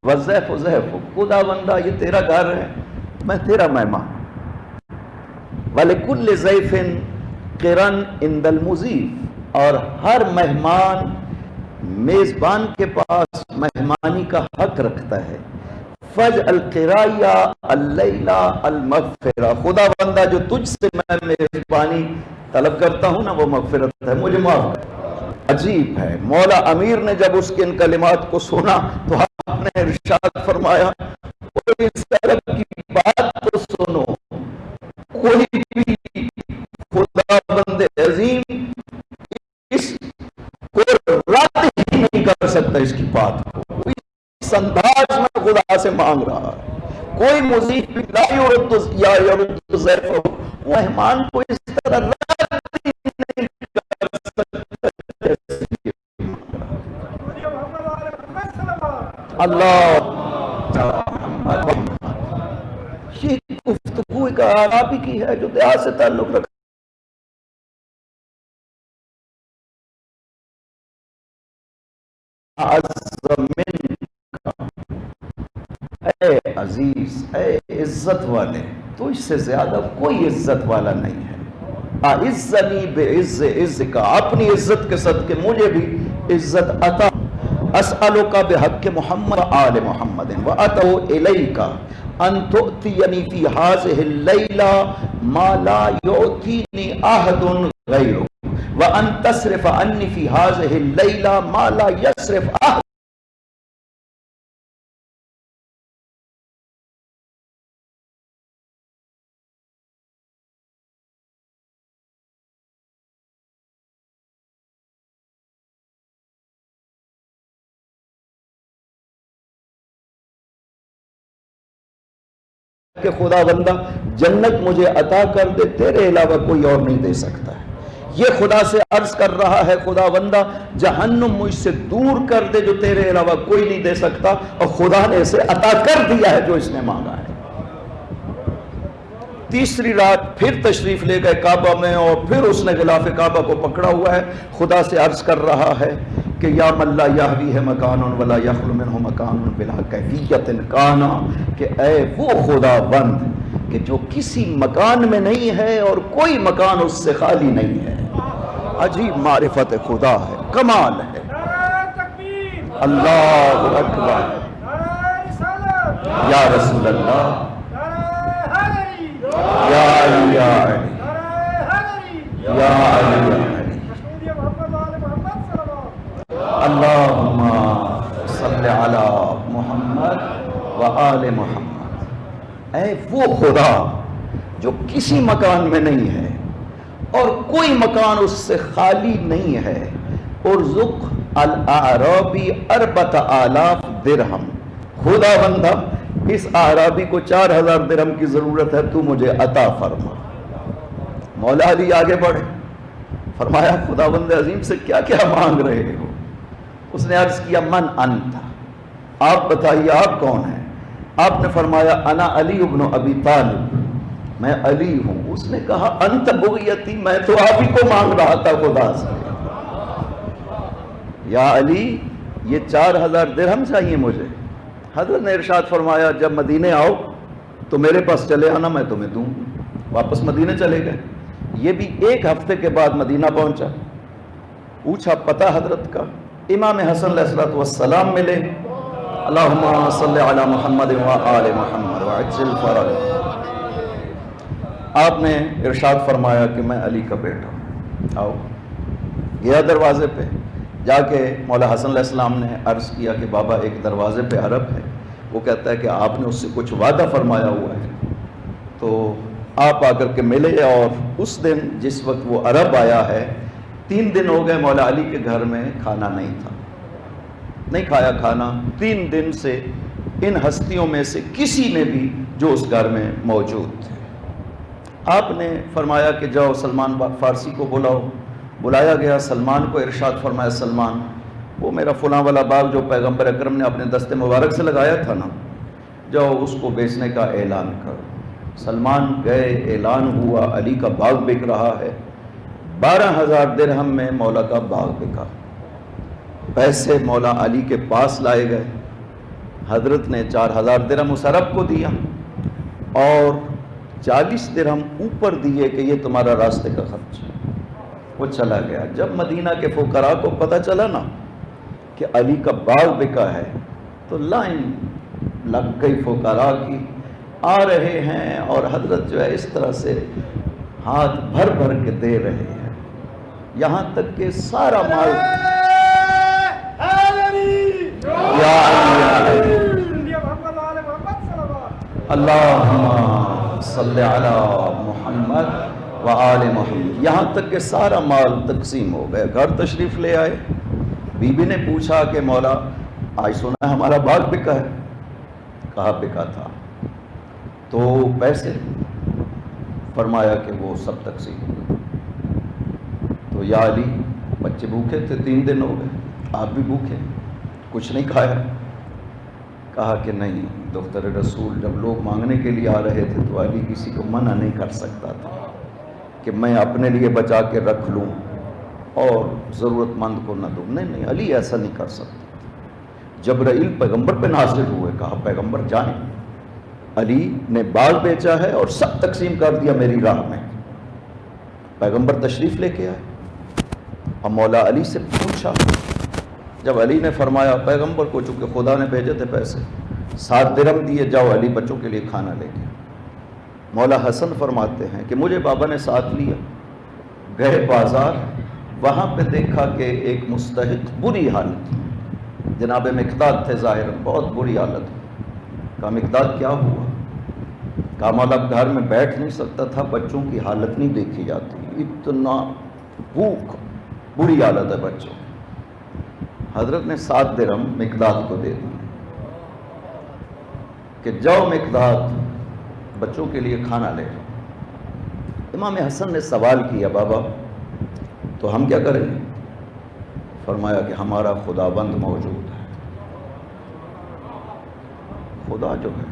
Speaker 4: والضیف ضیفک، خدا بندہ یہ تیرا گھر ہے، میں تیرا مہمان، وَلِكُلِّ ضَيْفٍ قِرًا عِنْدَ الْمُضِيفِ، اور ہر مہمان میزبان کے پاس مہمانی کا حق رکھتا ہے، فَجْعَلْ قِرَایَّ اللَّیْلَ الْمَغْفِرَةَ، خدا بندہ جو تجھ سے میں میزبانی طلب کرتا ہوں نا وہ مغفرت ہے، مجھے معاف کر۔ عجیب ہے، مولا امیر نے جب اس کے ان کلمات کو سنا تو آپ نے ارشاد فرمایا کوئی اس طرح کی بات تو سنو، کوئی بھی خدا بند عظیم اس کو رد ہی نہیں کر سکتا، اس کی بات کو اس انداز میں خدا سے مانگ رہا ہے، کوئی مضیف لا یرد یا یرد ضیفہ، مہمان کو اس طرح رد ہی نہیں کر سکتا اللہ۔ یہ گفتگو ایک عربی کی ہے جو دیہات سے تعلق رکھتا اے عزیز، اے عزت والے، تو اس سے زیادہ کوئی عزت والا نہیں ہے، اعزنی بعز عزک، اپنی عزت کے صدقے مجھے بھی عزت عطا، اسألک بحق محمد آل محمد واتو الیک ان تؤتینی فی هذه اللیلہ ما لا یؤتینی احد غیرک وان تصرف عنی فی هذه اللیلہ ما لا یصرف احد۔ کہ خدا بندہ جنت مجھے عطا کر دے، تیرے علاوہ کوئی اور نہیں دے سکتا ہے، یہ خدا سے عرض کر رہا ہے خدا بندہ جہنم مجھ سے دور کر دے جو تیرے علاوہ کوئی نہیں دے سکتا، اور خدا نے اسے عطا کر دیا ہے جو اس نے مانگا ہے۔ تیسری رات پھر تشریف لے گئے کعبہ میں، اور پھر اس نے غلاف کعبہ کو پکڑا ہوا ہے، خدا سے عرض کر رہا ہے کہ یا من لا یحویہ مکان ولا یخلو منہ مکان بلا کیفیت کانا، کہ اے وہ خدا بند کہ جو کسی مکان میں نہیں ہے اور کوئی مکان اس سے خالی نہیں ہے۔ عجیب معرفت خدا ہے، کمال ہے۔
Speaker 3: نعرہ تکبیر،
Speaker 4: اللہ اکبر،
Speaker 3: نعرہ رسالت،
Speaker 4: یا رسول اللہ،
Speaker 3: نعرہ حیدری،
Speaker 4: یا علی یا علی،
Speaker 3: نعرہ حیدری،
Speaker 4: یا علی یا علی،
Speaker 3: مشہور محمد وآل محمد صلی اللہ علیہ وسلم۔
Speaker 4: اللہم صلی علی محمد و آل محمد۔ اے وہ خدا جو کسی مکان میں نہیں ہے اور کوئی مکان اس سے خالی نہیں ہے، ارزق الاعرابی 4000 درہم، خدا بندہ اس اعرابی کو 4000 درہم کی ضرورت ہے، تو مجھے عطا فرما۔ مولا علی آگے بڑھے، فرمایا خدا بند عظیم سے کیا کیا مانگ رہے ہو؟ اس نے عرض کیا من انت، آپ بتائیے آپ کون ہیں؟ آپ نے فرمایا انا علی ابن ابی طالب، میں علی ہوں۔ اس نے کہا انت بغیتی، میں تو آپ ہی کو مانگ رہا تھا خدا سے۔ یا علی یہ 4000 درہم چاہیے مجھے۔ حضرت نے ارشاد فرمایا جب مدینے آؤ تو میرے پاس چلے آنا، میں تمہیں دوں۔ واپس مدینے چلے گئے۔ یہ بھی 1 ہفتے کے بعد مدینہ پہنچا، پوچھا پتہ حضرت کا، امام حسن علیہ السلام ملے، اللہم صلی علی محمد و آل محمد وعجل فرج۔ آپ نے ارشاد فرمایا کہ میں علی کا بیٹا ہوں، آؤ۔ گیا دروازے پہ، جا کے مولا حسن علیہ السلام نے عرض کیا کہ بابا ایک دروازے پہ عرب ہے، وہ کہتا ہے کہ آپ نے اس سے کچھ وعدہ فرمایا ہوا ہے۔ تو آپ آ کر کے ملے، اور اس دن جس وقت وہ عرب آیا ہے 3 دن ہو گئے مولا علی کے گھر میں کھانا نہیں تھا، نہیں کھایا کھانا 3 دن سے ان ہستیوں میں سے کسی نے بھی جو اس گھر میں موجود تھے۔ آپ نے فرمایا کہ جاؤ سلمان فارسی کو بلاؤ۔ بلایا گیا، سلمان کو ارشاد فرمایا سلمان وہ میرا فلاں والا باغ جو پیغمبر اکرم نے اپنے دست مبارک سے لگایا تھا نا، جاؤ اس کو بیچنے کا اعلان کرو۔ سلمان گئے، اعلان ہوا علی کا باغ بک رہا ہے۔ 12000 درہم میں مولا کا باغ بکا۔ پیسے مولا علی کے پاس لائے گئے، حضرت نے 4000 درہم اس عرب کو دیا اور 40 درہم اوپر دیے کہ یہ تمہارا راستے کا خرچ ہے۔ وہ چلا گیا۔ جب مدینہ کے فقراء کو پتہ چلا نا کہ علی کا باغ بکا ہے تو لائن لگ گئی فقراء کی، آ رہے ہیں اور حضرت جو ہے اس طرح سے ہاتھ بھر بھر کے دے رہے ہیں، یہاں تک کہ سارا مال یا علی
Speaker 3: محمد وآل محمد صلی اللہ علیہ وسلم۔
Speaker 4: اللہم صلی علی محمد و آل محمد، یہاں تک کہ سارا مال تقسیم ہو گئے۔ گھر تشریف لے آئے، بی بی نے پوچھا کہ مولا آج سنا ہے ہمارا باغ بکا ہے، کہا بکا تھا، تو پیسے؟ فرمایا کہ وہ سب تقسیم ہو گئے۔ تو یا علی بچے بھوکے تھے، 3 دن ہو گئے، آپ بھی بھوکے، کچھ نہیں کھایا؟ کہا کہ نہیں دختر رسول، جب لوگ مانگنے کے لیے آ رہے تھے تو علی کسی کو منع نہیں کر سکتا تھا کہ میں اپنے لیے بچا کے رکھ لوں اور ضرورت مند کو نہ دوں۔ نہیں علی ایسا نہیں کر سکتا۔ جبرائیل پیغمبر پہ نازل ہوئے، کہا پیغمبر جائیں، علی نے باغ بیچا ہے اور سب تقسیم کر دیا میری راہ میں۔ پیغمبر تشریف لے کے آئے اور مولا علی سے پوچھا، جب علی نے فرمایا پیغمبر کو چونکہ خدا نے بھیجے تھے پیسے 7 درہم دیے، جاؤ علی بچوں کے لیے کھانا لے کے۔ مولا حسن فرماتے ہیں کہ مجھے بابا نے ساتھ لیا، گئے بازار، وہاں پہ دیکھا کہ ایک مستحق بری حالت، جناب مقداد تھے ظاہر بہت بری حالت۔ کہا مقداد کیا ہوا؟ کہا مولا گھر میں بیٹھ نہیں سکتا تھا، بچوں کی حالت نہیں دیکھی جاتی، اتنا بھوک، بری حالت ہے بچوں۔ حضرت نے 7 درہم مقداد کو دے دی کہ جاؤ مقداد بچوں کے لیے کھانا لے جاؤ۔ امام حسن نے سوال کیا بابا تو ہم کیا کریں؟ فرمایا کہ ہمارا خدا بند موجود ہے، خدا جو ہے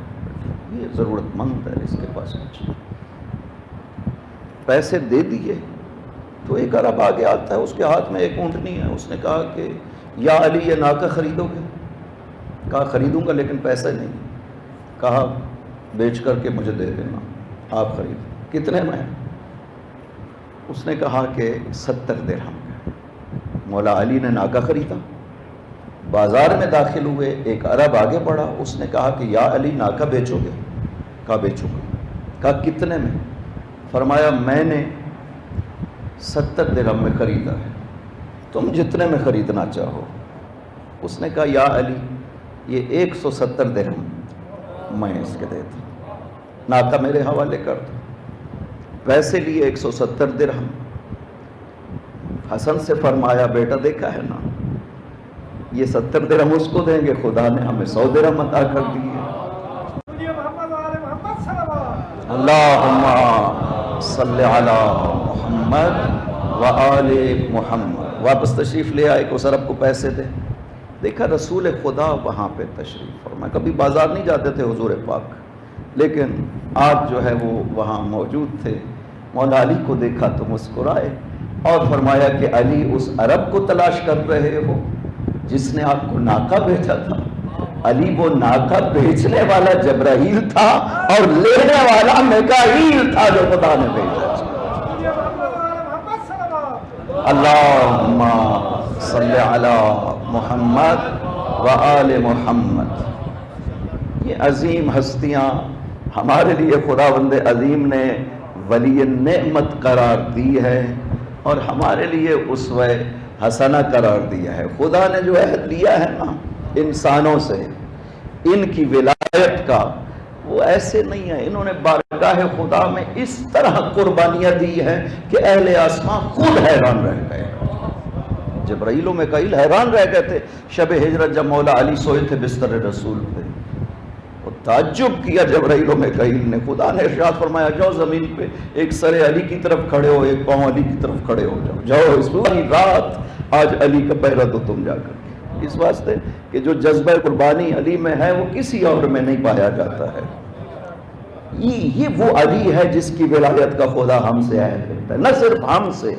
Speaker 4: یہ ضرورت مند ہے، اس کے پاس کچھ پیسے دے دیے، تو ایک عرب آگے آتا ہے، اس کے ہاتھ میں ایک اونٹنی ہے، اس نے کہا کہ یا علی یہ ناکہ خریدو گے؟ کہا خریدوں گا لیکن پیسے نہیں. کہا بیچ کر کے مجھے دے دینا، آپ خرید. کتنے میں؟ اس نے کہا کہ 70 درہم. مولا علی نے ناکہ خریدا، بازار میں داخل ہوئے، ایک عرب آگے بڑھا، اس نے کہا کہ یا علی ناکہ بیچو گے؟ کہا بیچوں گا. کہا کتنے میں؟ فرمایا میں نے 70 درہم میں خریدا ہے، تم جتنے میں خریدنا چاہو. اس نے کہا یا علی یہ 170 درہم میں اس کے دیتا، ناکہ میرے حوالے کر دو. پیسے لیے 170 درہم. حسن سے فرمایا بیٹا دیکھا ہے نا، یہ 70 درہم اس کو دیں گے، خدا نے ہمیں 100 درہم عطا کر دی ہے.
Speaker 3: محمد وآل محمد صلی اللہ.
Speaker 4: اللہم صلی علی محمد وآل محمد. واپس تشریف لے آئے کہ اس عرب کو پیسے دے. دیکھا رسول خدا وہاں پہ تشریف فرمایا. کبھی بازار نہیں جاتے تھے حضور پاک، لیکن آج جو ہے وہ وہاں موجود تھے. مولا علی کو دیکھا تو مسکرائے اور فرمایا کہ علی اس عرب کو تلاش کر رہے ہو جس نے آپ کو ناکہ بیچا تھا؟ علی وہ ناکہ بیچنے والا جبرائیل تھا اور لینے والا میکائیل تھا جو خدا نے بھیجا. اللہم صلی علی محمد وآل محمد. یہ عظیم ہستیاں ہمارے لیے خداوند عظیم نے ولی نعمت قرار دی ہے اور ہمارے لیے اسوہ حسنہ قرار دیا ہے. خدا نے جو عہد لیا ہے نا انسانوں سے، ان کی ولایت کا، وہ ایسے نہیں ہے. انہوں نے بارگاہ خدا میں اس طرح قربانیاں دی ہیں کہ اہل آسمان خود حیران رہ گئے. جبرائیل و میکائیل حیران رہ گئے تھے شب ہجرت جب مولا علی سوئے تھے بستر رسول پہ. وہ تعجب کیا جبرائیل و میکائیل نے. خدا نے ارشاد فرمایا جاؤ زمین پہ ایک سر علی کی طرف کھڑے ہو، ایک پاؤں علی کی طرف کھڑے ہو جاؤ. جاؤ اس پوری رات آج علی کا پہرا دو تم جا کر کے. اس واسطے کہ جو جذبہ قربانی علی میں ہے وہ کسی اور میں نہیں پایا جاتا ہے. یہ وہ علی ہے جس کی ولایت کا خدا ہم سے عہد لیتا ہے. نہ صرف ہم سے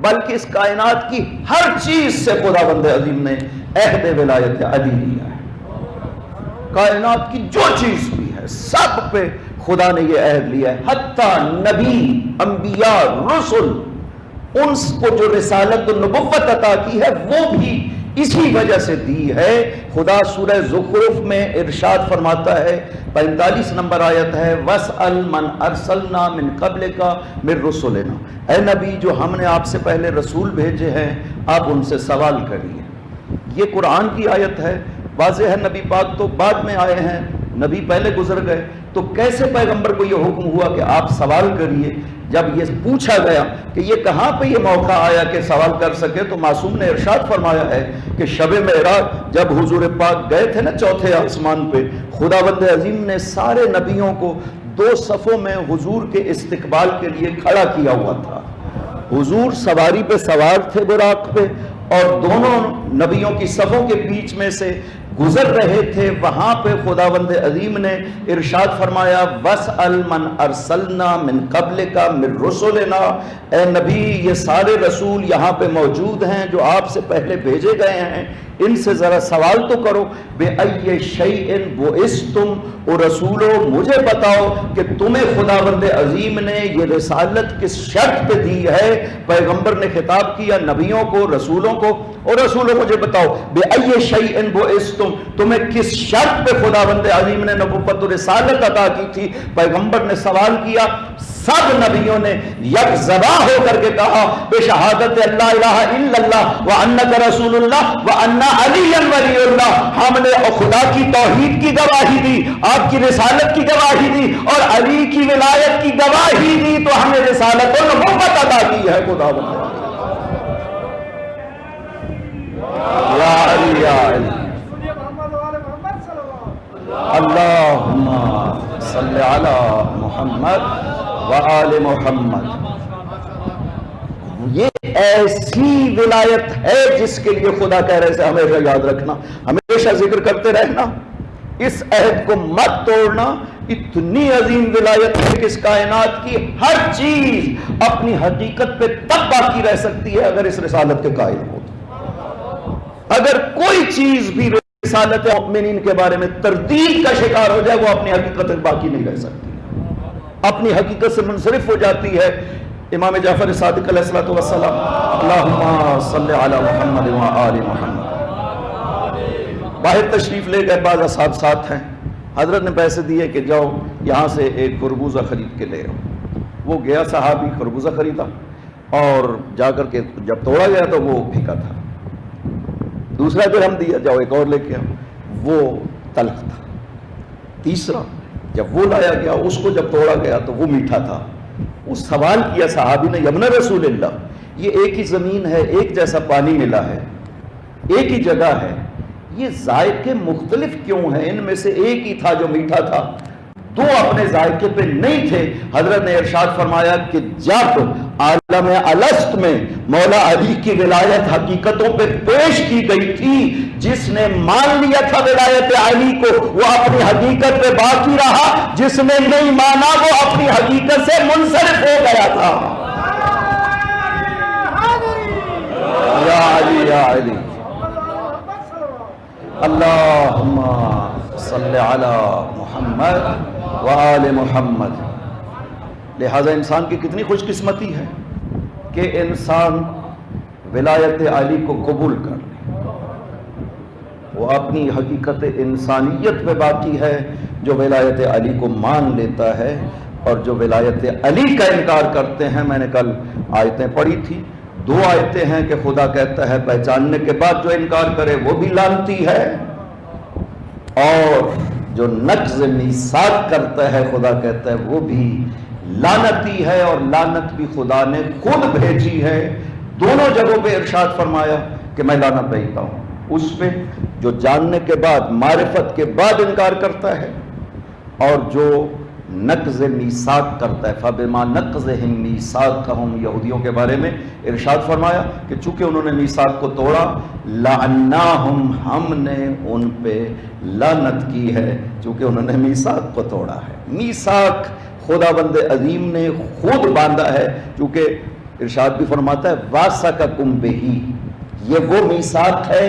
Speaker 4: بلکہ اس کائنات کی ہر چیز سے خداوند عظیم نے عہد ولایت علی لیا ہے. کائنات کی جو چیز بھی ہے سب پہ خدا نے یہ عہد لیا ہے. حتیٰ نبی، انبیاء، رسل، ان کو جو رسالت و نبوت عطا کی ہے وہ بھی اسی وجہ سے دی ہے. خدا سورہ زخرف میں ارشاد فرماتا ہے، 45 نمبر آیت ہے، وَاسْأَلْ مَنْ أَرْسَلْنَا مِنْ قَبْلِكَ مِنْ رُسُلِنَا. اے نبی جو ہم نے آپ سے پہلے رسول بھیجے ہیں آپ ان سے سوال کریے. یہ قرآن کی آیت ہے. واضح ہے نبی پاک تو بعد میں آئے ہیں، نبی پہلے گزر گئے، تو کیسے پیغمبر کو یہ حکم ہوا کہ آپ سوال کریے؟ جب یہ پوچھا گیا کہ یہ کہاں پہ یہ موقع آیا کہ سوال کر سکے تو معصوم نے ارشاد فرمایا ہے کہ شب معراج جب حضور پاک گئے تھے نا چوتھے آسمان پہ، خداوند عظیم نے سارے نبیوں کو 2 صفوں میں حضور کے استقبال کے لیے کھڑا کیا ہوا تھا. حضور سواری پہ سوار تھے براق پہ اور دونوں نبیوں کی صفوں کے بیچ میں سے گزر رہے تھے. وہاں پہ خداوند عظیم نے ارشاد فرمایا وَاسْأَلْ مَنْ أَرْسَلْنَا مِنْ قَبْلِكَ مِنْ رُسُلِنَا. اے نبی یہ سارے رسول یہاں پہ موجود ہیں جو آپ سے پہلے بھیجے گئے ہیں، ان سے ذرا سوال تو کرو. بِأَيِّ شَيْءٍ بُعِثْتُمْ. او رسولو مجھے بتاؤ کہ تمہیں خداوند عظیم نے یہ رسالت کس شرط پہ دی ہے. پیغمبر نے خطاب کیا نبیوں کو، رسولوں کو. اور رسولوں مجھے بتاؤ بِأَيِّ شَيْءٍ بُعِثْتُمْ، تمہیں کس شرط پہ خداوند عظیم نے نبوت و رسالت عطا کی تھی. پیغمبر نے سوال کیا. سب نبیوں نے یک زباں ہو کر کے کہا بشہادت اللہ الہ الا اللہ وانک رسول اللہ وان علی ولی اللہ. ہم نے خدا کی توحید کی گواہی دی، آپ کی رسالت کی گواہی دی اور علی کی ولایت کی گواہی دی، تو ہم نے رسالت و نبوت عطا کی ہے. خداوند یا علی یا علی
Speaker 3: محمد وآل محمد صلی اللہ.
Speaker 4: اللہم صلی علی محمد وآل محمد. یہ ایسی ولایت ہے جس کے لیے خدا کہہ رہے سے ہمیشہ یاد رکھنا، ہمیشہ ذکر کرتے رہنا، اس عہد کو مت توڑنا اتنی عظیم ولایت ہے کہ اس کائنات کی ہر چیز اپنی حقیقت پہ تب باقی رہ سکتی ہے اگر اس رسالت کے قائل ہو تو۔ اگر کوئی چیز بھی رسالت مؤمنین کے بارے میں تردید کا شکار ہو جائے وہ اپنی حقیقت تک باقی نہیں رہ سکتی، اپنی حقیقت سے منصرف ہو جاتی ہے۔ امام جعفر صادق علیہ الصلوۃ والسلام، اللہم صلی علی محمد و آل محمد، باہر تشریف لے گئے، بعض اصحاب ساتھ ہیں، حضرت نے پیسے دیے کہ جاؤ یہاں سے ایک خربوزہ خرید کے لے آؤ۔ وہ گیا صحابی، خربوزہ خریدا اور جا کر کے جب توڑا گیا تو وہ پھیکا تھا۔ دوسرا درہم دیا، جاؤ ایک اور لے کے آؤ، وہ تلخ تھا۔ تیسرا جب وہ لایا گیا، اس کو جب توڑا گیا تو وہ میٹھا تھا۔ اس سوال کیا صحابی نے، یبن رسول اللہ، یہ ایک ہی زمین ہے، ایک جیسا پانی ملا ہے، ایک ہی جگہ ہے، یہ ذائقے مختلف کیوں ہیں؟ ان میں سے ایک ہی تھا جو میٹھا تھا، دو اپنے ذائقے پہ نہیں تھے۔ حضرت نے ارشاد فرمایا کہ جب عالم الست میں مولا علی کی ولایت حقیقتوں پہ پیش کی گئی تھی، جس نے مان لیا تھا ولایت علی کو وہ اپنی حقیقت پہ باقی رہا، جس نے نہیں مانا وہ اپنی حقیقت سے منصرف ہو گیا تھا۔ یا علی یا علی، اللہم صلی علی محمد وآل محمد۔ لہذا انسان کی کتنی خوش قسمتی ہے کہ انسان ولایت علی کو قبول کر لے، وہ اپنی حقیقت انسانیت پہ باقی ہے۔ جو ولایت علی کو مان لیتا ہے اور جو ولایت علی کا انکار کرتے ہیں، میں نے کل آیتیں پڑھی تھی، دو آیتیں ہیں کہ خدا کہتا ہے پہچاننے کے بعد جو انکار کرے وہ بھی لعنتی ہے، اور جو نقض میثاق کرتا ہے خدا کہتا ہے وہ بھی لعنتی ہے، اور لعنت بھی خدا نے خود بھیجی ہے۔ دونوں جگہوں پہ ارشاد فرمایا کہ میں لعنت بھیجتا ہوں اس پہ جو جاننے کے بعد، معرفت کے بعد انکار کرتا ہے، اور جو نقض میثاق کرتا ہے۔ فَبِمَا نَقْضِهِمْ مِيثَاقَهُمْ، یہودیوں کے بارے میں ارشاد فرمایا کہ چونکہ انہوں نے میثاق کو توڑا، لعناہم، ہم نے ان پہ لعنت کی ہے چونکہ انہوں نے میثاق کو توڑا ہے۔ میثاق خداوند عظیم نے خود باندھا ہے، چونکہ ارشاد بھی فرماتا ہے وَاسَقَكُمْ بِهِ، یہ وہ میثاق ہے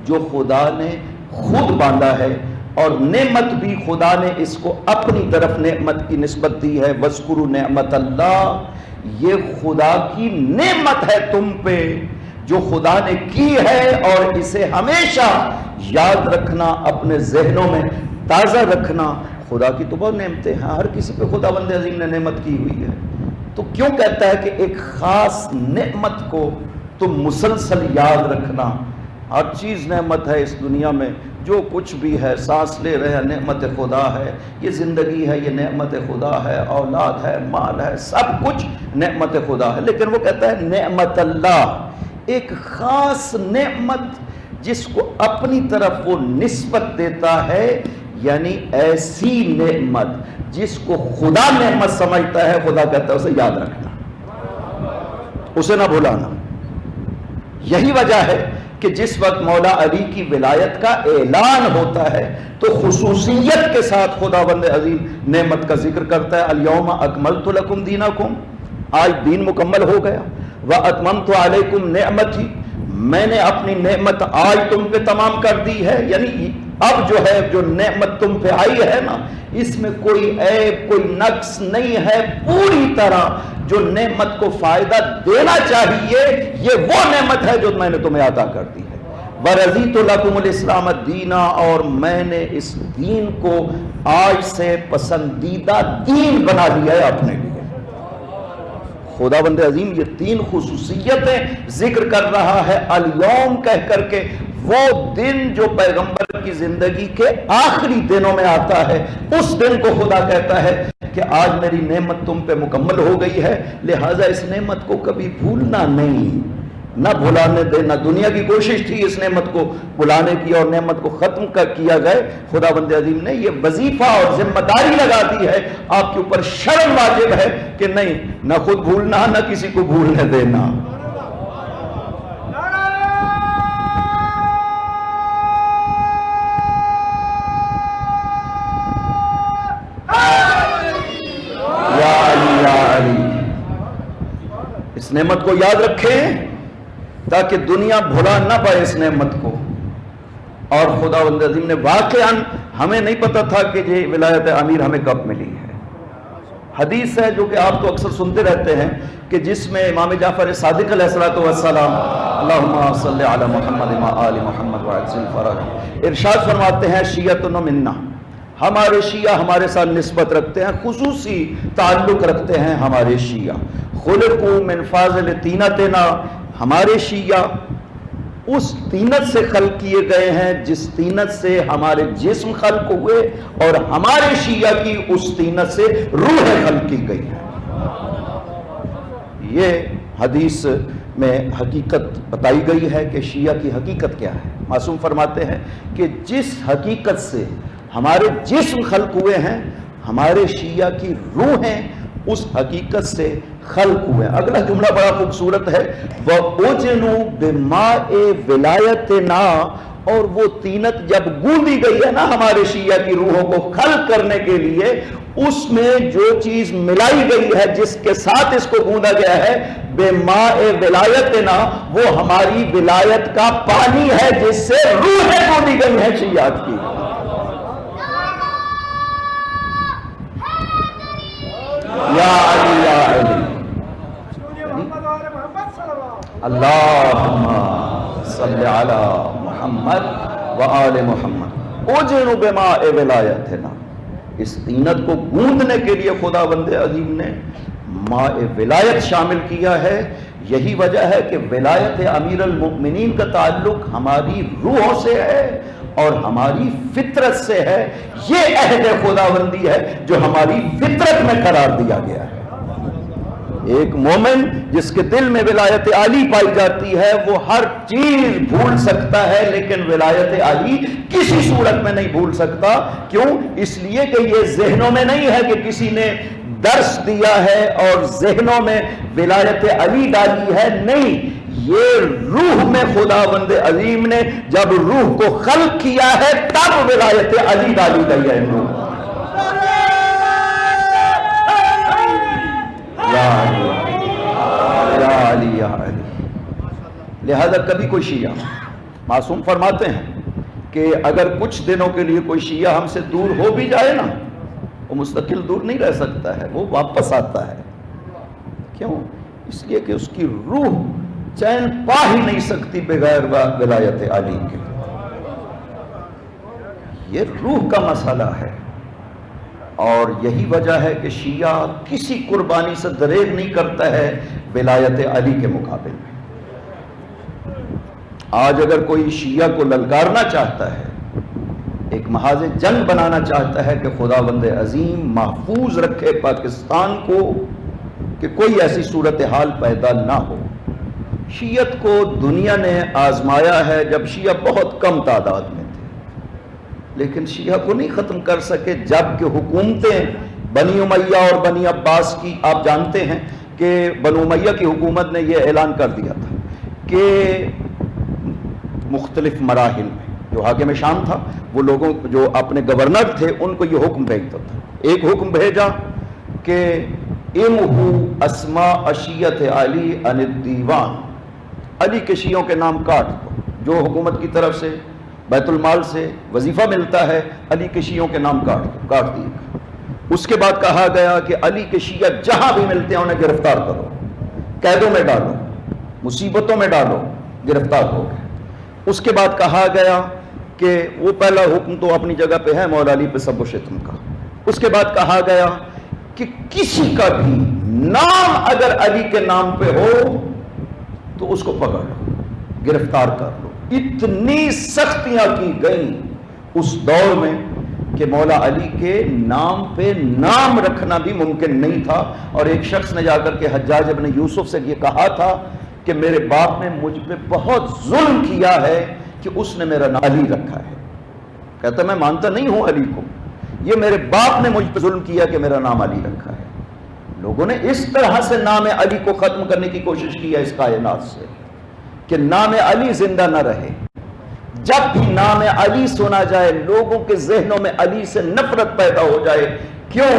Speaker 4: جو خدا نے خود باندھا ہے، اور نعمت بھی خدا نے اس کو اپنی طرف نعمت کی نسبت دی ہے۔ وَاذْكُرُوا نعمت اللہ، یہ خدا کی نعمت ہے تم پہ جو خدا نے کی ہے، اور اسے ہمیشہ یاد رکھنا، اپنے ذہنوں میں تازہ رکھنا۔ خدا کی تو بہت نعمتیں ہیں، ہر کسی پہ خدا بند عظیم نے نعمت کی ہوئی ہے، تو کیوں کہتا ہے کہ ایک خاص نعمت کو تم مسلسل یاد رکھنا؟ ہر چیز نعمت ہے اس دنیا میں، جو کچھ بھی ہے، سانس لے رہے ہیں نعمت خدا ہے، یہ زندگی ہے یہ نعمت خدا ہے، اولاد ہے، مال ہے، سب کچھ نعمت خدا ہے۔ لیکن وہ کہتا ہے نعمت اللہ، ایک خاص نعمت جس کو اپنی طرف وہ نسبت دیتا ہے، یعنی ایسی نعمت جس کو خدا نعمت سمجھتا ہے، خدا کہتا ہے اسے یاد رکھنا، اسے نہ بھولانا۔ یہی وجہ ہے کہ جس وقت مولا علی کی ولایت کا اعلان ہوتا ہے تو خصوصیت کے ساتھ خداوند عظیم نعمت کا ذکر کرتا ہے، الیوم اکملت لکم دینکم، آج دین مکمل ہو گیا، واتممت علیکم نعمتی، میں نے اپنی نعمت آج تم پہ تمام کر دی ہے۔ یعنی اب جو ہے جو نعمت تم پہ آئی ہے نا، اس میں کوئی عیب کوئی نقص نہیں ہے، پوری طرح جو نعمت کو فائدہ دینا چاہیے یہ وہ نعمت ہے جو میں نے تمہیں عطا کر دی ہے۔ وَرَضِيتُ لَكُمُ الْإِسْلَامَ دِينًا، اور میں نے اس دین کو آج سے پسندیدہ دین بنا لیا ہے اپنے لیے۔ خداوند عظیم یہ تین خصوصیتیں ذکر کر رہا ہے الیوم کہہ کر کے، وہ دن جو پیغمبر کی زندگی کے آخری دنوں میں آتا ہے، اس دن کو خدا کہتا ہے کہ آج میری نعمت تم پہ مکمل ہو گئی ہے، لہٰذا اس نعمت کو کبھی بھولنا نہیں، نہ بھلانے دینا۔ دنیا کی کوشش تھی اس نعمت کو بھلانے کی اور نعمت کو ختم کیا گئے، خداوند عظیم نے یہ وظیفہ اور ذمہ داری لگا دی ہے، آپ کے اوپر شرم واجب ہے کہ نہیں، نہ خود بھولنا نہ کسی کو بھولنے دینا۔ اس نعمت کو یاد رکھیں تاکہ دنیا بھلا نہ پائے اس نعمت کو. اور خداوند عظیم نے واقعاً ہمیں نہیں پتا تھا کہ یہ ولایت امیر ہمیں کب ملی ہے. حدیث ہے جو کہ آپ تو اکثر سنتے رہتے ہیں کہ جس میں امام جعفر صادق علیہ السلام اللہم صلی علی محمد و آل محمد وعجل فرج ارشاد فرماتے ہیں شیعتنا منا، ہمارے شیعہ ہمارے ساتھ نسبت رکھتے ہیں، خصوصی تعلق رکھتے ہیں ہمارے شیعہ. خلقوا من فاضل طینتنا، ہمارے شیعہ اس طینت سے خلق کیے گئے ہیں جس طینت سے ہمارے جسم خلق ہوئے، اور ہمارے شیعہ کی اس طینت سے روح خلق کی گئی ہے. یہ حدیث میں حقیقت بتائی گئی ہے کہ شیعہ کی حقیقت کیا ہے. معصوم فرماتے ہیں کہ جس حقیقت سے ہمارے جسم خلق ہوئے ہیں، ہمارے شیعہ کی روحیں اس حقیقت سے خلق ہوئے. اگلا جملہ بڑا خوبصورت ہے، وَأُجْنُوا بِمَاءِ وِلَایَتِنَا، اور وہ طینت جب گوندی گئی ہے نا ہمارے شیعہ کی روحوں کو خلق کرنے کے لیے، اس میں جو چیز ملائی گئی ہے جس کے ساتھ اس کو گوندا گیا ہے، بِمَاءِ وِلَایَتِنَا، وہ ہماری ولایت کا پانی ہے جس سے روحیں گوندی گئی ہیں شیعات کی. یا علی یا علی
Speaker 3: محمد وآل محمد صلی اللہ
Speaker 4: اللہم صلی علی محمد وآل محمد. اُجْنُوا بِمَاءِ وِلَایَتِنَا، اس طینت کو گوندنے کے لیے خداوند عظیم نے ماء ولایت شامل کیا ہے. یہی وجہ ہے کہ ولایت امیر المؤمنین کا تعلق ہماری روحوں سے ہے اور ہماری فطرت سے ہے. یہ عہد خداوندی ہے جو ہماری فطرت میں قرار دیا گیا ہے. ایک مومن جس کے دل میں ولایت علی پائی جاتی ہے وہ ہر چیز بھول سکتا ہے، لیکن ولایت علی کسی صورت میں نہیں بھول سکتا. کیوں؟ اس لیے کہ یہ ذہنوں میں نہیں ہے کہ کسی نے درس دیا ہے اور ذہنوں میں ولایت علی ڈالی ہے. نہیں، یہ روح میں خداوند عظیم نے جب روح کو خلق کیا ہے تب ولایت علی ڈالی گئی ہے. یا علی یا علی. لہذا کبھی کوئی شیعہ، معصوم فرماتے ہیں کہ اگر کچھ دنوں کے لیے کوئی شیعہ ہم سے دور ہو بھی جائے نا، وہ مستقل دور نہیں رہ سکتا ہے، وہ واپس آتا ہے. کیوں؟ اس لیے کہ اس کی روح چین پا ہی نہیں سکتی بغیر ولایت علی کے. یہ روح کا مسئلہ ہے، اور یہی وجہ ہے کہ شیعہ کسی قربانی سے دریغ نہیں کرتا ہے ولایت علی کے مقابل میں. آج اگر کوئی شیعہ کو للکارنا چاہتا ہے، ایک محاذ جنگ بنانا چاہتا ہے کہ خداوند عظیم محفوظ رکھے پاکستان کو کہ کوئی ایسی صورتحال پیدا نہ ہو. شیعت کو دنیا نے آزمایا ہے جب شیعہ بہت کم تعداد میں تھے، لیکن شیعہ کو نہیں ختم کر سکے جب کہ حکومتیں بنی امیہ اور بنی عباس کی، آپ جانتے ہیں کہ بنو امیہ کی حکومت نے یہ اعلان کر دیا تھا کہ مختلف مراحل میں جو حاکم شام تھا وہ لوگوں جو اپنے گورنر تھے ان کو یہ حکم بھیجتا تھا. ایک حکم بھیجا کہ امحو اسماء اشیت علی عن الدیوان، علی کے شیعوں کے نام کاٹ دو. جو حکومت کی طرف سے بیت المال سے وظیفہ ملتا ہے علی کے شیعوں کے نام کاٹ دیے. اس کے بعد کہا گیا کہ علی کے شیعہ جہاں بھی ملتے ہیں انہیں گرفتار کرو، قیدوں میں ڈالو، مصیبتوں میں ڈالو، گرفتار ہو گئے. اس کے بعد کہا گیا کہ وہ پہلا حکم تو اپنی جگہ پہ ہے مولا علی پہ سب و شتم کا. اس کے بعد کہا گیا کہ کسی کا بھی نام اگر علی کے نام پہ ہو تو اس کو پکڑ لو، گرفتار کر لو. اتنی سختیاں کی گئیں اس دور میں کہ مولا علی کے نام پہ نام رکھنا بھی ممکن نہیں تھا. اور ایک شخص نے جا کر کے حجاج ابن یوسف سے یہ کہا تھا کہ میرے باپ نے مجھ پہ بہت ظلم کیا ہے کہ اس نے میرا نام علی رکھا ہے. کہتا میں مانتا نہیں ہوں علی کو، یہ میرے باپ نے مجھ پہ ظلم کیا کہ میرا نام علی رکھا ہے. لوگوں نے اس طرح سے نام علی کو ختم کرنے کی کوشش کی ہے اس کائنات سے کہ نام علی زندہ نہ رہے. جب بھی نام علی سنا جائے لوگوں کے ذہنوں میں علی سے نفرت پیدا ہو جائے، کیوں؟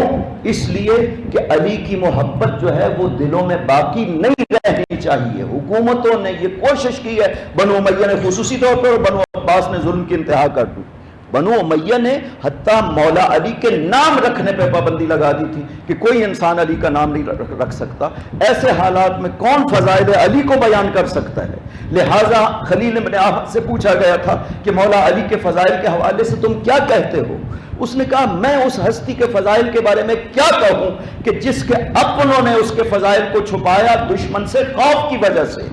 Speaker 4: اس لیے کہ علی کی محبت جو ہے وہ دلوں میں باقی نہیں رہنی چاہیے۔ حکومتوں نے یہ کوشش کی ہے، بنو امیہ نے خصوصی طور پر، اور بنو عباس نے ظلم کی انتہا کر دی۔ بنو امیہ نے حتیٰ مولا علی کے نام رکھنے پہ پابندی لگا دی تھی کہ کوئی انسان علی کا نام نہیں رکھ سکتا۔ ایسے حالات میں کون فضائل علی کو بیان کر سکتا ہے؟ لہٰذا خلیل ابن احمد سے پوچھا گیا تھا کہ مولا علی کے فضائل کے حوالے سے تم کیا کہتے ہو؟ اس نے کہا میں اس ہستی کے فضائل کے بارے میں کیا کہوں کہ جس کے اپنوں نے اس کے فضائل کو چھپایا دشمن سے خوف کی وجہ سے،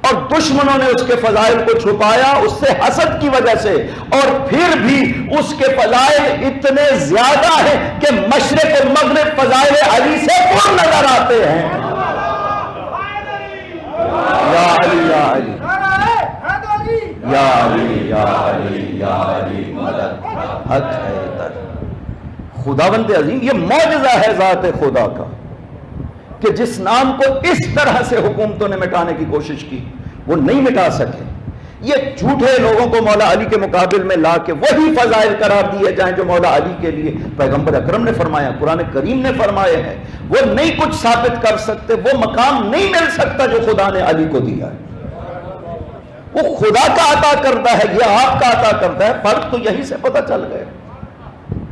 Speaker 4: اور دشمنوں نے اس کے فضائل کو چھپایا اس سے حسد کی وجہ سے، اور پھر بھی اس کے فضائل اتنے زیادہ ہیں کہ مشرق و مغرب فضائل علی سے پر نظر آتے ہیں۔ یا علی یا علی یا علی یا علی یا علی مدد حق ہے در۔ خداوند عظیم، یہ معجزہ ہے ذات خدا کا کہ جس نام کو اس طرح سے حکومتوں نے مٹانے کی کوشش کی وہ نہیں مٹا سکے۔ یہ جھوٹے لوگوں کو مولا علی کے مقابل میں لا کے وہی فضائل قرار دیے جائیں جو مولا علی کے لیے پیغمبر اکرم نے فرمایا، قرآن کریم نے فرمائے ہیں، وہ نہیں کچھ ثابت کر سکتے، وہ مقام نہیں مل سکتا جو خدا نے علی کو دیا ہے۔ وہ خدا کا عطا کرتا ہے، یہ آپ کا عطا کرتا ہے، فرق تو یہی سے پتہ چل گیا۔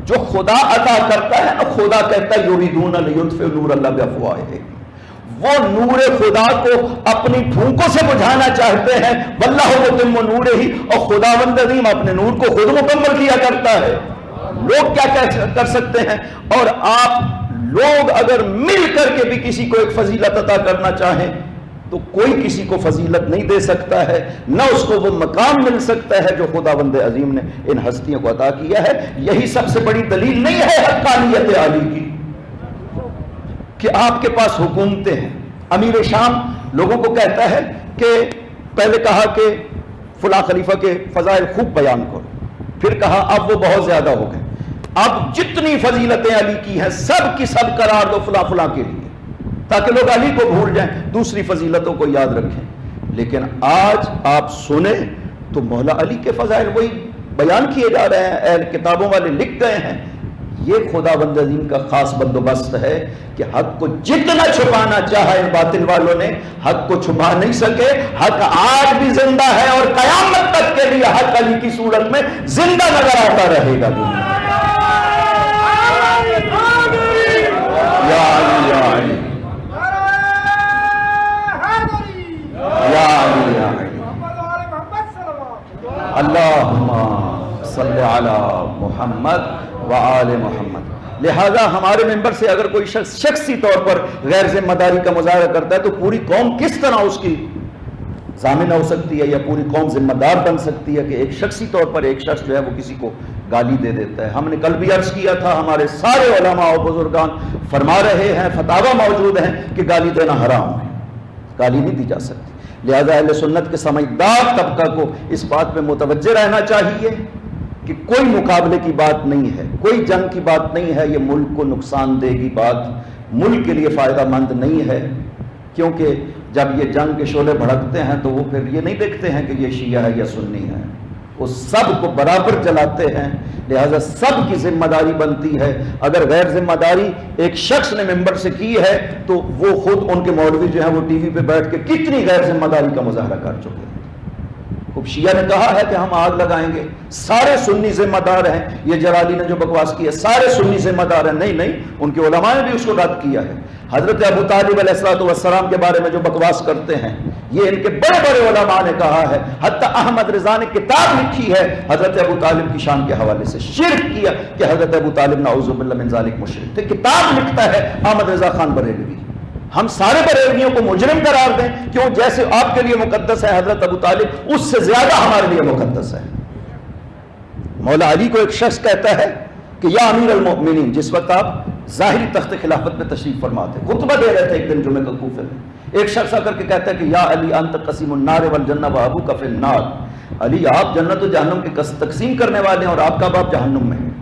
Speaker 4: جو خدا عطا کرتا ہے نا، خدا کہتا ہے یریدون لیطفئوا نور اللہ بافواہہم، وہ نور خدا کو اپنی پھونکوں سے بجھانا چاہتے ہیں، واللہ متم نورہ، اور خداوند عظیم اپنے نور کو خود مکمل کیا کرتا ہے۔ لوگ کیا کر سکتے ہیں؟ اور آپ لوگ اگر مل کر کے بھی کسی کو ایک فضیلت عطا کرنا چاہیں تو کوئی کسی کو فضیلت نہیں دے سکتا ہے، نہ اس کو وہ مقام مل سکتا ہے جو خداوند عظیم نے ان ہستیوں کو عطا کیا ہے۔ یہی سب سے بڑی دلیل نہیں ہے حقانیت علی کی کہ آپ کے پاس حکومتیں ہیں۔ امیر شام لوگوں کو کہتا ہے کہ پہلے کہا کہ فلاں خلیفہ کے فضائل خوب بیان کرو، پھر کہا اب وہ بہت زیادہ ہو گئے، اب جتنی فضیلتیں علی کی ہیں سب کی سب قرار دو فلاں فلاں کے لیے، تاکہ لوگ علی کو بھول جائیں، دوسری فضیلتوں کو یاد رکھیں۔ لیکن آج آپ سنیں تو مولا علی کے فضائل وہی بیان کیے جا رہے ہیں، اہل کتابوں والے لکھ گئے ہیں۔ یہ خداوند عظیم کا خاص بندوبست ہے کہ حق کو جتنا چھپانا چاہا ان باطل والوں نے، حق کو چھپا نہیں سکے۔ حق آج بھی زندہ ہے اور قیامت تک کے لیے حق علی کی صورت میں زندہ نظر آتا رہے گا۔ یا علی یا علی یا علی یا علی اللہم صلی علی محمد وآل محمد۔ لہذا ہمارے ممبر سے اگر کوئی شخص شخصی طور پر غیر ذمہ داری کا مظاہرہ کرتا ہے تو پوری قوم کس طرح اس کی ضامنہ ہو سکتی ہے یا پوری قوم ذمہ دار بن سکتی ہے کہ ایک شخصی طور پر ایک شخص جو ہے وہ کسی کو گالی دے دیتا ہے؟ ہم نے کل بھی عرض کیا تھا، ہمارے سارے علماء و بزرگان فرما رہے ہیں، فتاوی موجود ہیں کہ گالی دینا حرام ہے، گالی نہیں دی جا سکتی۔ لہذا اہل سنت کے سمجھدار طبقہ کو اس بات میں متوجہ رہنا چاہیے کہ کوئی مقابلے کی بات نہیں ہے، کوئی جنگ کی بات نہیں ہے، یہ ملک کو نقصان دے گی بات، ملک کے لیے فائدہ مند نہیں ہے، کیونکہ جب یہ جنگ کے شعلے بھڑکتے ہیں تو وہ پھر یہ نہیں دیکھتے ہیں کہ یہ شیعہ ہے یا سنی ہے، وہ سب کو برابر جلاتے ہیں۔ لہذا سب کی ذمہ داری بنتی ہے۔ اگر غیر ذمہ داری ایک شخص نے ممبر سے کی ہے تو وہ خود ان کے مولوی جو ہیں وہ ٹی وی پہ بیٹھ کے کتنی غیر ذمہ داری کا مظاہرہ کر چکے ہیں۔ خوب شیعہ نے کہا ہے کہ ہم آگ لگائیں گے، سارے سنی ذمہ دار ہیں، یہ جلالی نے جو بکواس کی ہے سارے سنی ذمہ دار ہیں، نہیں، ان کے علماء نے بھی اس کو رد کیا ہے۔ حضرت ابو طالب علیہ السلام کے بارے میں جو بکواس کرتے ہیں یہ ان کے بڑے بڑے علماء نے کہا ہے، حتی احمد رضا نے کتاب لکھی ہے حضرت ابو طالب کی شان کے حوالے سے، شرک کیا کہ حضرت ابو طالب نعوذ باللہ من ذالک مشرک تھے، کتاب لکھتا ہے احمد رضا خان بریلوی۔ ہم سارے بریلویوں کو مجرم قرار دیں کیوں؟ جیسے آپ کے لیے مقدس ہے حضرت ابو طالب، اس سے زیادہ ہمارے لیے مقدس ہے۔ مولا علی کو ایک شخص کہتا ہے کہ یا امیر المؤمنین، جس وقت آپ ظاہری تخت خلافت میں تشریف فرما تھے، خطبہ دے رہے تھے ایک دن جمعہ کے کوفے میں، ایک شخص آ کر کے کہتا ہے کہ یا علی انت قسیم النار والجنہ وابوک فی النار، علی آپ جنت و جہنم کی تقسیم کرنے والے ہیں اور آپ کا باپ جہنم میں ہے۔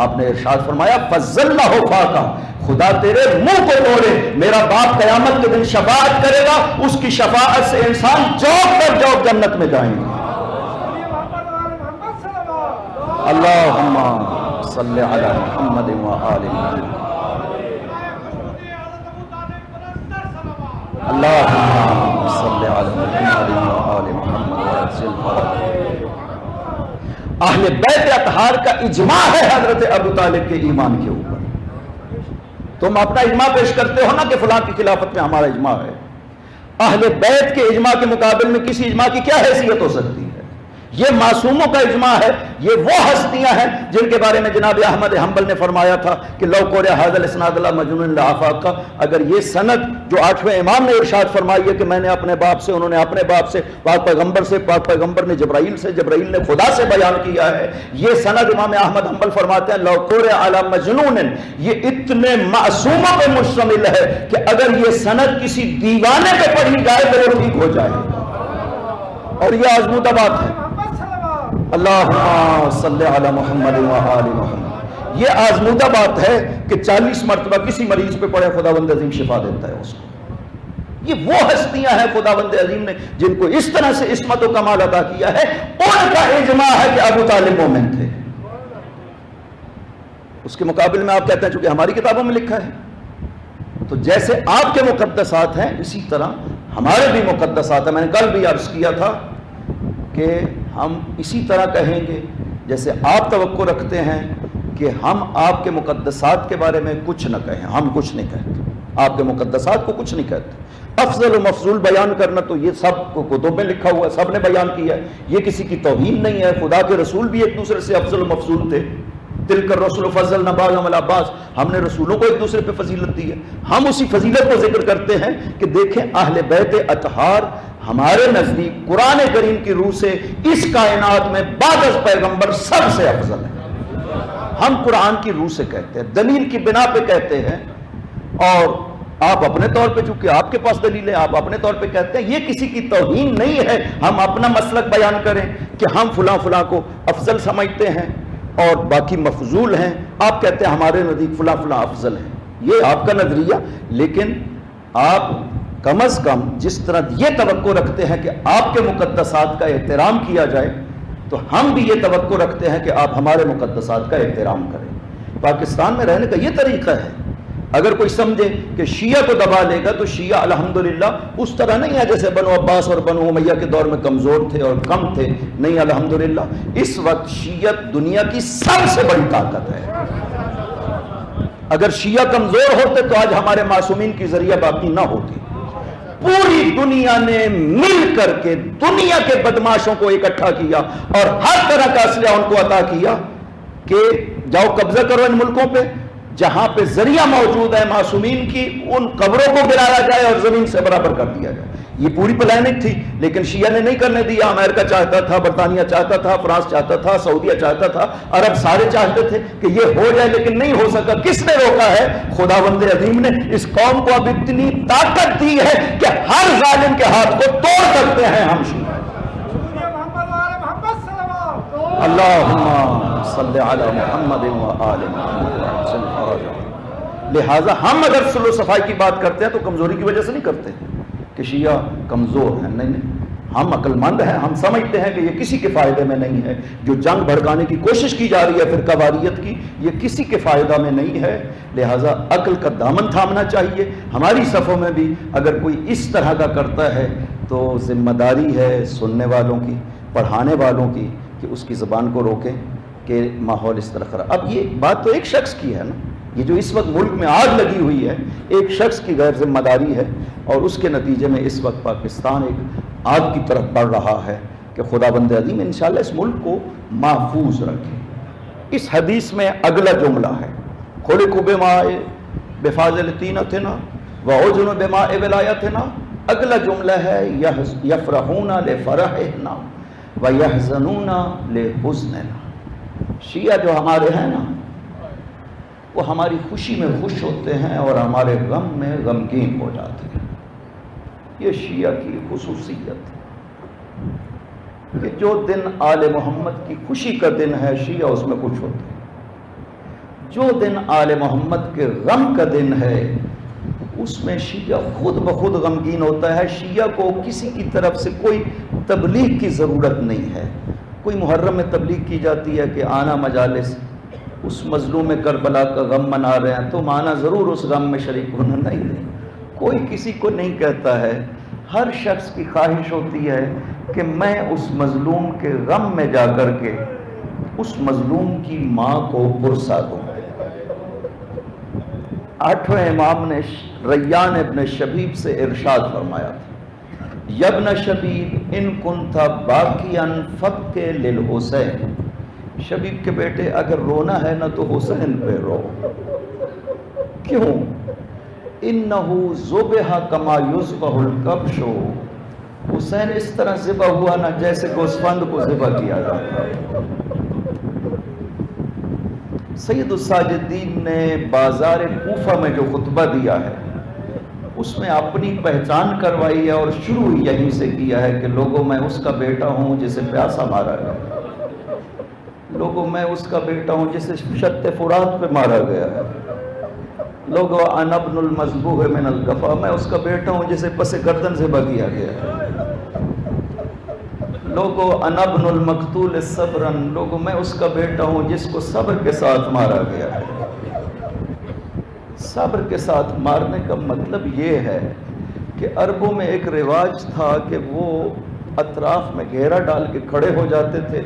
Speaker 4: آپ نے ارشاد فرمایا فضلہ فاقہ، خدا تیرے منہ کو توڑے، میرا باپ قیامت کے دن شفاعت کرے گا، اس کی شفاعت سے انسان جوب پر جوب جنت میں جائیں گے۔ اللہم صلی علی محمد و آل محمد اللہم صلی علی محمد و آل محمد وعجل فرجہ۔ اہل بیت اطہار کا اجماع ہے حضرت ابو طالب کے ایمان کے اوپر۔ تم اپنا اجماع پیش کرتے ہو نا کہ فلاں کی خلافت میں ہمارا اجماع ہے، اہل بیت کے اجماع کے مقابل میں کسی اجماع کی کیا حیثیت ہو سکتی ہے؟ یہ معصوموں کا اجماع ہے، یہ وہ ہستیاں ہیں جن کے بارے میں جناب احمد حنبل نے فرمایا تھا کہ لو قرئ ھذا الاسناد لمجنون لآفاق، اگر یہ سند جو 8ویں امام نے ارشاد فرمائی ہے کہ میں نے اپنے باپ سے، انہوں نے اپنے باپ سے، پاک پیغمبر سے، پاک پیغمبر نے جبرائیل سے، جبرائیل نے خدا سے بیان کیا ہے، یہ سند امام احمد حنبل فرماتے ہیں لو قرئ علی مجنون، یہ اتنے معصوموں پہ مشتمل ہے کہ اگر یہ سند کسی دیوانے پہ پڑھی جائے تو وہ ٹھیک ہو جائے، اور یہ آزمودہ بات ہے۔ اللہم صلی علی محمد و آل محمد، یہ آزمودہ بات ہے کہ 40 مرتبہ کسی مریض پہ پڑے خداوند عظیم شفا دیتا ہے اس کو۔ یہ وہ ہستیاں ہیں خداوند عظیم نے جن کو اس طرح سے عصمت و کمال عطا کیا ہے، ان کا اجماع ہے کہ ابو طالب مومن تھے۔ اس کے مقابل میں آپ کہتے ہیں چونکہ ہماری کتابوں میں لکھا ہے، تو جیسے آپ کے مقدسات ہیں اسی طرح ہمارے بھی مقدسات ہیں۔ میں نے کل بھی عرض کیا تھا کہ ہم اسی طرح کہیں گے جیسے آپ توقع رکھتے ہیں کہ ہم آپ کے مقدسات کے بارے میں کچھ نہ کہیں، ہم کچھ نہیں کہتے، آپ کے مقدسات کو کچھ نہیں کہتے۔ افضل و مفضول بیان کرنا تو یہ سب کو کتب میں لکھا ہوا ہے، سب نے بیان کیا ہے، یہ کسی کی توہین نہیں ہے۔ خدا کے رسول بھی ایک دوسرے سے افضل و مفضول تھے، تلک الرسول فضلنا بعضهم علی بعض، ہم نے رسولوں کو ایک دوسرے پہ فضیلت دی ہے۔ ہم اسی فضیلت کو ذکر کرتے ہیں کہ دیکھیں اہل بیت اطہار ہمارے نزدیک قرآن کریم کی روح سے اس کائنات میں بعد از پیغمبر سب سے افضل ہے۔ ہم قرآن کی روح سے کہتے ہیں، دلیل کی بنا پہ کہتے ہیں، اور آپ اپنے طور پہ چونکہ آپ کے پاس دلیل ہے آپ اپنے طور پہ کہتے ہیں، یہ کسی کی توہین نہیں ہے ہم اپنا مسلک بیان کریں کہ ہم فلاں فلاں کو افضل سمجھتے ہیں اور باقی مفضول ہیں، آپ کہتے ہیں ہمارے نزدیک فلاں فلاں افضل ہیں، یہ آپ کا نظریہ۔ لیکن آپ کم از کم جس طرح یہ توقع رکھتے ہیں کہ آپ کے مقدسات کا احترام کیا جائے، تو ہم بھی یہ توقع رکھتے ہیں کہ آپ ہمارے مقدسات کا احترام کریں۔ پاکستان میں رہنے کا یہ طریقہ ہے۔ اگر کوئی سمجھے کہ شیعہ کو دبا لے گا تو شیعہ الحمدللہ اس طرح نہیں ہے جیسے بنو عباس اور بنو امیہ کے دور میں کمزور تھے اور کم تھے، نہیں، الحمدللہ اس وقت شیعت دنیا کی سب سے بڑی طاقت ہے۔ اگر شیعہ کمزور ہوتے تو آج ہمارے معصومین کی ذریعہ باقی نہ ہوتی۔ پوری دنیا نے مل کر کے دنیا کے بدماشوں کو اکٹھا کیا اور ہر طرح کا اسلحہ ان کو عطا کیا کہ جاؤ قبضہ کرو ان ملکوں پہ، جہاں پہ ذریعہ موجود ہے معصومین کی، ان قبروں کو گرایا جائے اور زمین سے برابر کر دیا جائے۔ یہ پوری پلاننگ تھی، لیکن شیعہ نے نہیں کرنے دیا۔ امریکہ چاہتا تھا، برطانیہ چاہتا تھا، فرانس چاہتا تھا، سعودیہ چاہتا تھا، عرب سارے چاہتے تھے کہ یہ ہو جائے، لیکن نہیں ہو سکا۔ کس نے روکا ہے؟ خداوند عظیم نے اس قوم کو اب اتنی طاقت دی ہے کہ ہر ظالم کے ہاتھ کو توڑ سکتے ہیں ہم شیعہ۔ اللہم صلی علی محمد و آل محمد وعجل فرجہ۔ لہٰذا ہم اگر صلح و صفائی کی بات کرتے ہیں تو کمزوری کی وجہ سے نہیں کرتے کہ شیعہ کمزور ہیں، نہیں نہیں، ہم عقل مند ہیں، ہم سمجھتے ہیں کہ یہ کسی کے فائدے میں نہیں ہے۔ جو جنگ بھڑکانے کی کوشش کی جا رہی ہے فرقہ واریت کی، یہ کسی کے فائدہ میں نہیں ہے۔ لہٰذا عقل کا دامن تھامنا چاہیے۔ ہماری صفوں میں بھی اگر کوئی اس طرح کا کرتا ہے تو ذمہ داری ہے سننے والوں کی، پڑھانے والوں کی، کہ اس کی زبان کو روکیں کہ ماحول اس طرح خراب۔ اب یہ بات تو ایک شخص کی ہے نا، یہ جو اس وقت ملک میں آگ لگی ہوئی ہے ایک شخص کی غیر ذمہ داری ہے، اور اس کے نتیجے میں اس وقت پاکستان ایک آگ کی طرف بڑھ رہا ہے کہ خداوند عظیم انشاءاللہ اس ملک کو محفوظ رکھے۔ اس حدیث میں اگلا جملہ ہے خلقوا بماء بفاضل طینتنا وعجن بماء ولایتنا، اگلا جملہ ہے یفرحون لفرحنا وَيَحْزَنُونَ لِحُزْنِنَا۔ شیعہ جو ہمارے ہیں نا، وہ ہماری خوشی میں خوش ہوتے ہیں اور ہمارے غم میں غمگین ہو جاتے ہیں۔ یہ شیعہ کی خصوصیت ہے کہ جو دن آل محمد کی خوشی کا دن ہے شیعہ اس میں خوش ہوتے ہیں، جو دن آل محمد کے غم کا دن ہے اس میں شیعہ خود بخود غمگین ہوتا ہے۔ شیعہ کو کسی کی طرف سے کوئی تبلیغ کی ضرورت نہیں ہے۔ کوئی محرم میں تبلیغ کی جاتی ہے کہ آنا مجالس، اس مظلوم کربلا کا غم منا رہے ہیں، تو آنا ضرور اس غم میں شریک ہونا نہیں ہے۔ کوئی کسی کو نہیں کہتا ہے، ہر شخص کی خواہش ہوتی ہے کہ میں اس مظلوم کے غم میں جا کر کے اس مظلوم کی ماں کو پرسا دوں۔ آٹھویں امام نے ریان ابن شبیب سے ارشاد فرمایا تھا، یبن شبیب ان کنت باقیا فبک للحسین، شبیب کے بیٹے اگر رونا ہے نا تو حسین پہ رو۔ کیوں؟ انہو ذبح کما یذبح الکبش، حسین اس طرح ذبح ہوا نا جیسے گوسفند کو ذبح کیا جاتا ہے۔ سید الساجدین نے بازار کوفہ میں جو خطبہ دیا ہے اس میں اپنی پہچان کروائی ہے، اور شروع یہیں سے کیا ہے کہ لوگوں میں اس کا بیٹا ہوں جسے پیاسا مارا گیا، لوگوں میں اس کا بیٹا ہوں جسے شط فرات پہ مارا گیا ہے، لوگوں انا ابن المذبوح من القفا، میں اس کا بیٹا ہوں جسے پس گردن ذبح کیا گیا ہے، لوگوں انا ابن المقتول صبرا، لوگوں میں اس کا بیٹا ہوں جس کو صبر کے ساتھ مارا گیا ہے۔ صبر کے ساتھ مارنے کا مطلب یہ ہے کہ عربوں میں ایک رواج تھا کہ وہ اطراف میں گھیرا ڈال کے کھڑے ہو جاتے تھے،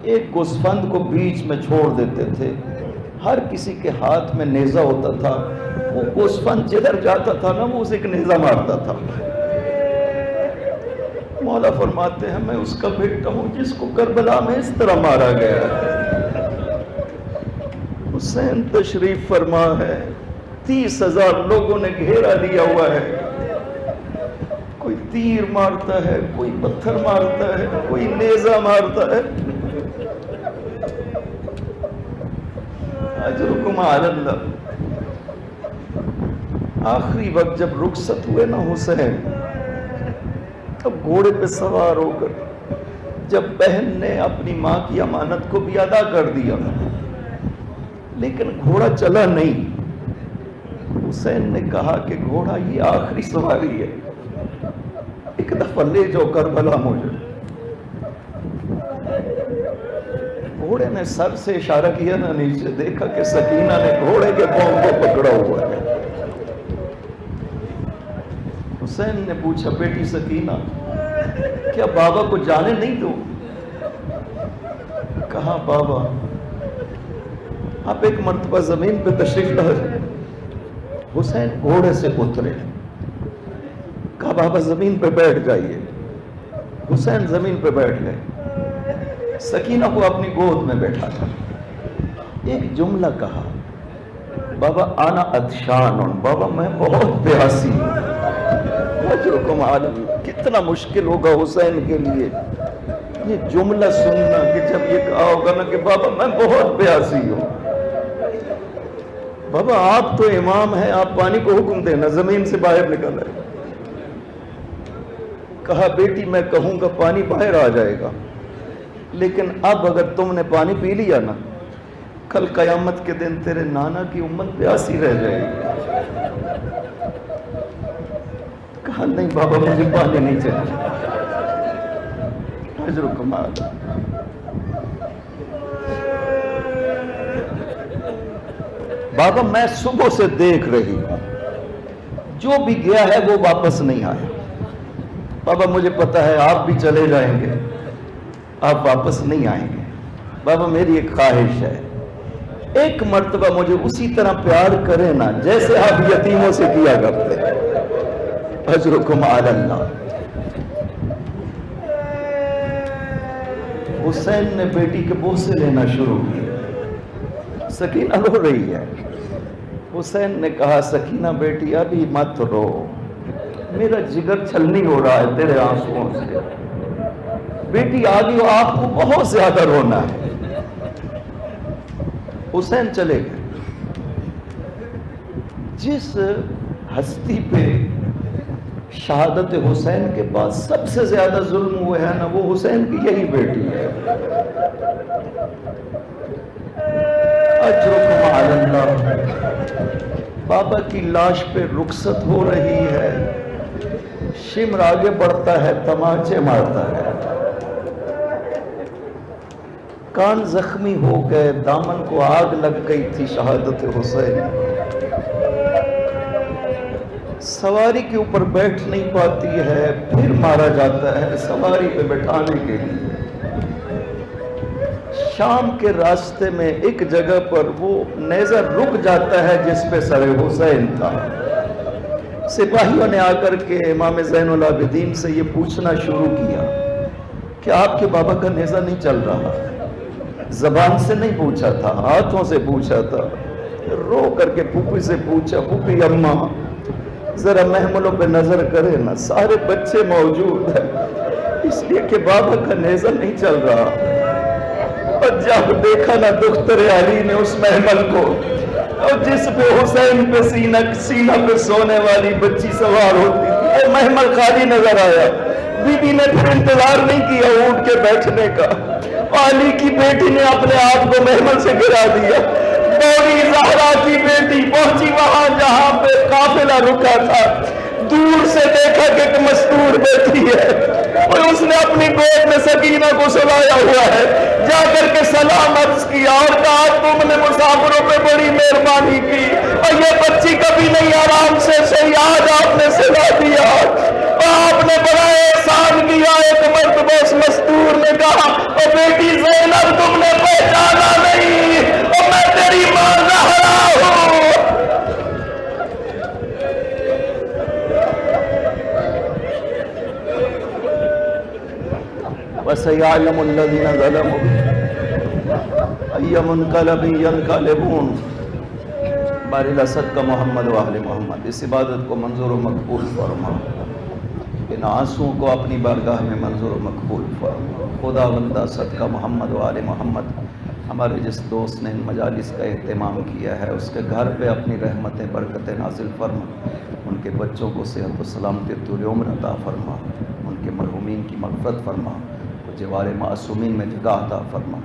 Speaker 4: ایک گوسفند کو بیچ میں چھوڑ دیتے تھے، ہر کسی کے ہاتھ میں نیزہ ہوتا تھا، وہ گوسفند جدھر جاتا تھا نا وہ اسے ایک نیزہ مارتا تھا۔ مولا فرماتے ہیں میں اس کا بیٹا ہوں جس کو کربلا میں اس طرح مارا گیا ہے۔ حسین تشریف فرما ہے، 30,000 لوگوں نے گھیرا لیا ہوا ہے، کوئی تیر مارتا ہے، کوئی پتھر مارتا ہے، کوئی نیزہ مارتا ہے۔ اجرکم علی اللہ۔ آخری وقت جب رخصت ہوئے نا حسین، تب گھوڑے پہ سوار ہو کر جب بہن نے اپنی ماں کی امانت کو بھی ادا کر دیا لیکن گھوڑا چلا نہیں، حسین نے کہا کہ گھوڑا یہ آخری سواری ہے، ایک دفعہ لے جاؤ کربلا مجھے۔ گھوڑے نے سر سے اشارہ کیا نا نیچے، دیکھا کہ سکینہ نے گھوڑے کے پاؤں کو پکڑا ہوا ہے۔ حسین نے پوچھا بیٹی سکینہ کیا بابا کو جانے نہیں دو؟ کہا بابا آپ ایک مرتبہ زمین پہ تشریف لائے۔ حسین گھوڑے سے اترے، کہا بابا زمین پہ بیٹھ جائیے۔ حسین زمین پہ بیٹھ گئے، سکینہ کو اپنی گود میں بیٹھا تھا، ایک جملہ کہا، بابا انا عطشان، بابا میں بہت پیاسی ہوں۔ اجرکم علی اللہ۔ کتنا مشکل ہوگا حسین کے لیے یہ جملہ سننا کہ جب یہ کہا ہوگا نا کہ بابا میں بہت پیاسی ہوں۔ بابا آپ تو امام ہیں، آپ پانی کو حکم دینا، زمین سے باہر نکل آئے۔ کہا بیٹی میں کہوں گا پانی باہر آ جائے گا، لیکن اب اگر تم نے پانی پی لیا نا، کل قیامت کے دن تیرے نانا کی امت پیاسی رہ جائے گی۔ کہا نہیں بابا مجھے پانی نہیں چاہیے۔ اجرکم علی اللہ۔ بابا میں صبح سے دیکھ رہی ہوں، جو بھی گیا ہے وہ واپس نہیں آیا۔ بابا مجھے پتا ہے آپ بھی چلے جائیں گے، آپ واپس نہیں آئیں گے۔ بابا میری ایک خواہش ہے، ایک مرتبہ مجھے اسی طرح پیار کرے نا جیسے آپ یتیموں سے کیا کرتے۔ اجرکم علی اللہ۔ حسین نے بیٹی کے بوسے لینا شروع کیا، سکینہ رو رہی ہے۔ حسین نے کہا سکینہ بیٹی ابھی مت رو، میرا جگر چھلنی ہو رہا ہے تیرے آنسوؤں سے، بیٹی آگے ہو، آپ کو بہت زیادہ رونا ہے۔ حسین چلے گئے۔ جس ہستی پہ شہادت حسین کے بعد سب سے زیادہ ظلم ہوئے ہیں نا، وہ حسین کی یہی بیٹی ہے۔ اجرکم علی اللہ۔ بابا کی لاش پہ رخصت ہو رہی ہے، شمر آگے بڑھتا ہے، تماچے مارتا ہے۔ کان زخمی ہو گئے، دامن کو آگ لگ گئی تھی شہادت حسین، سواری کے اوپر بیٹھ نہیں پاتی ہے، پھر مارا جاتا ہے سواری پہ بٹھانے کے لیے۔ شام کے راستے میں ایک جگہ پر وہ نیزہ رک جاتا ہے جس پہ سر حسین تھا۔ سپاہیوں نے آ کر کے امام زین العابدین سے یہ پوچھنا شروع کیا کہ آپ کے بابا کا نیزہ نہیں چل رہا؟ زبان سے نہیں پوچھا تھا، ہاتھوں سے پوچھا تھا، رو کر کے پھوپھی سے پوچھا، پھوپھی اماں ذرا محملوں پہ نظر کرے نا، سارے بچے موجود ہیں، اس لیے کہ بابا کا نیزہ نہیں چل رہا۔ اور جب دیکھا نا دختر علی نے اس محمل کو، اور جس پہ حسین پہ سینہ پہ سونے والی بچی سوار ہوتی تھی، وہ محمل خالی نظر آیا۔ بی بی نے پھر انتظار نہیں کیا اونٹ کے بیٹھنے کا، علی کی بیٹی نے اپنے آپ کو محمل سے گرا دیا۔ دوڑی زہرا کی بیٹی پہنچی وہاں جہاں پہ قافلہ رکا تھا، دور سے دیکھا کہ ایک مستور بیٹھی ہے اور اس نے اپنی گود میں سکینہ کو سلایا ہوا ہے، جا کر کے سلام عرض کیا اور کہا تم نے مسافروں پہ بڑی مہربانی کی اور یہ بچی کبھی نہیں آرام سے سوئی، آج آپ نے سلا دیا اور آپ نے بڑا احسان کیا۔ ایک مرتبہ اس مستور نے کہا اور بیٹی زینب تم نے پہچانا نہیں اور میں تیری ماں زہرا ہوں۔ وَسَيَعْلَمُ الَّذِينَ ظَلَمُوا أَيَّ مُنْقَلَبٍ يَنْقَلِبُونَ۔ بارِ صدقہ محمد و اہل محمد، اس عبادت کو منظور و مقبول فرما، ان آنسوں کو اپنی بارگاہ میں منظور و مقبول فرما۔ خدا بندہ صدقہ محمد و آل محمد، ہمارے جس دوست نے ان مجالس کا اہتمام کیا ہے اس کے گھر پہ اپنی رحمتیں برکتیں نازل فرما، ان کے بچوں کو صحت و سلامتی طول عمر عطا فرما، ان کے مرحومین کی مغفرت فرما، جوار معصومین میں جگہ عطا فرما۔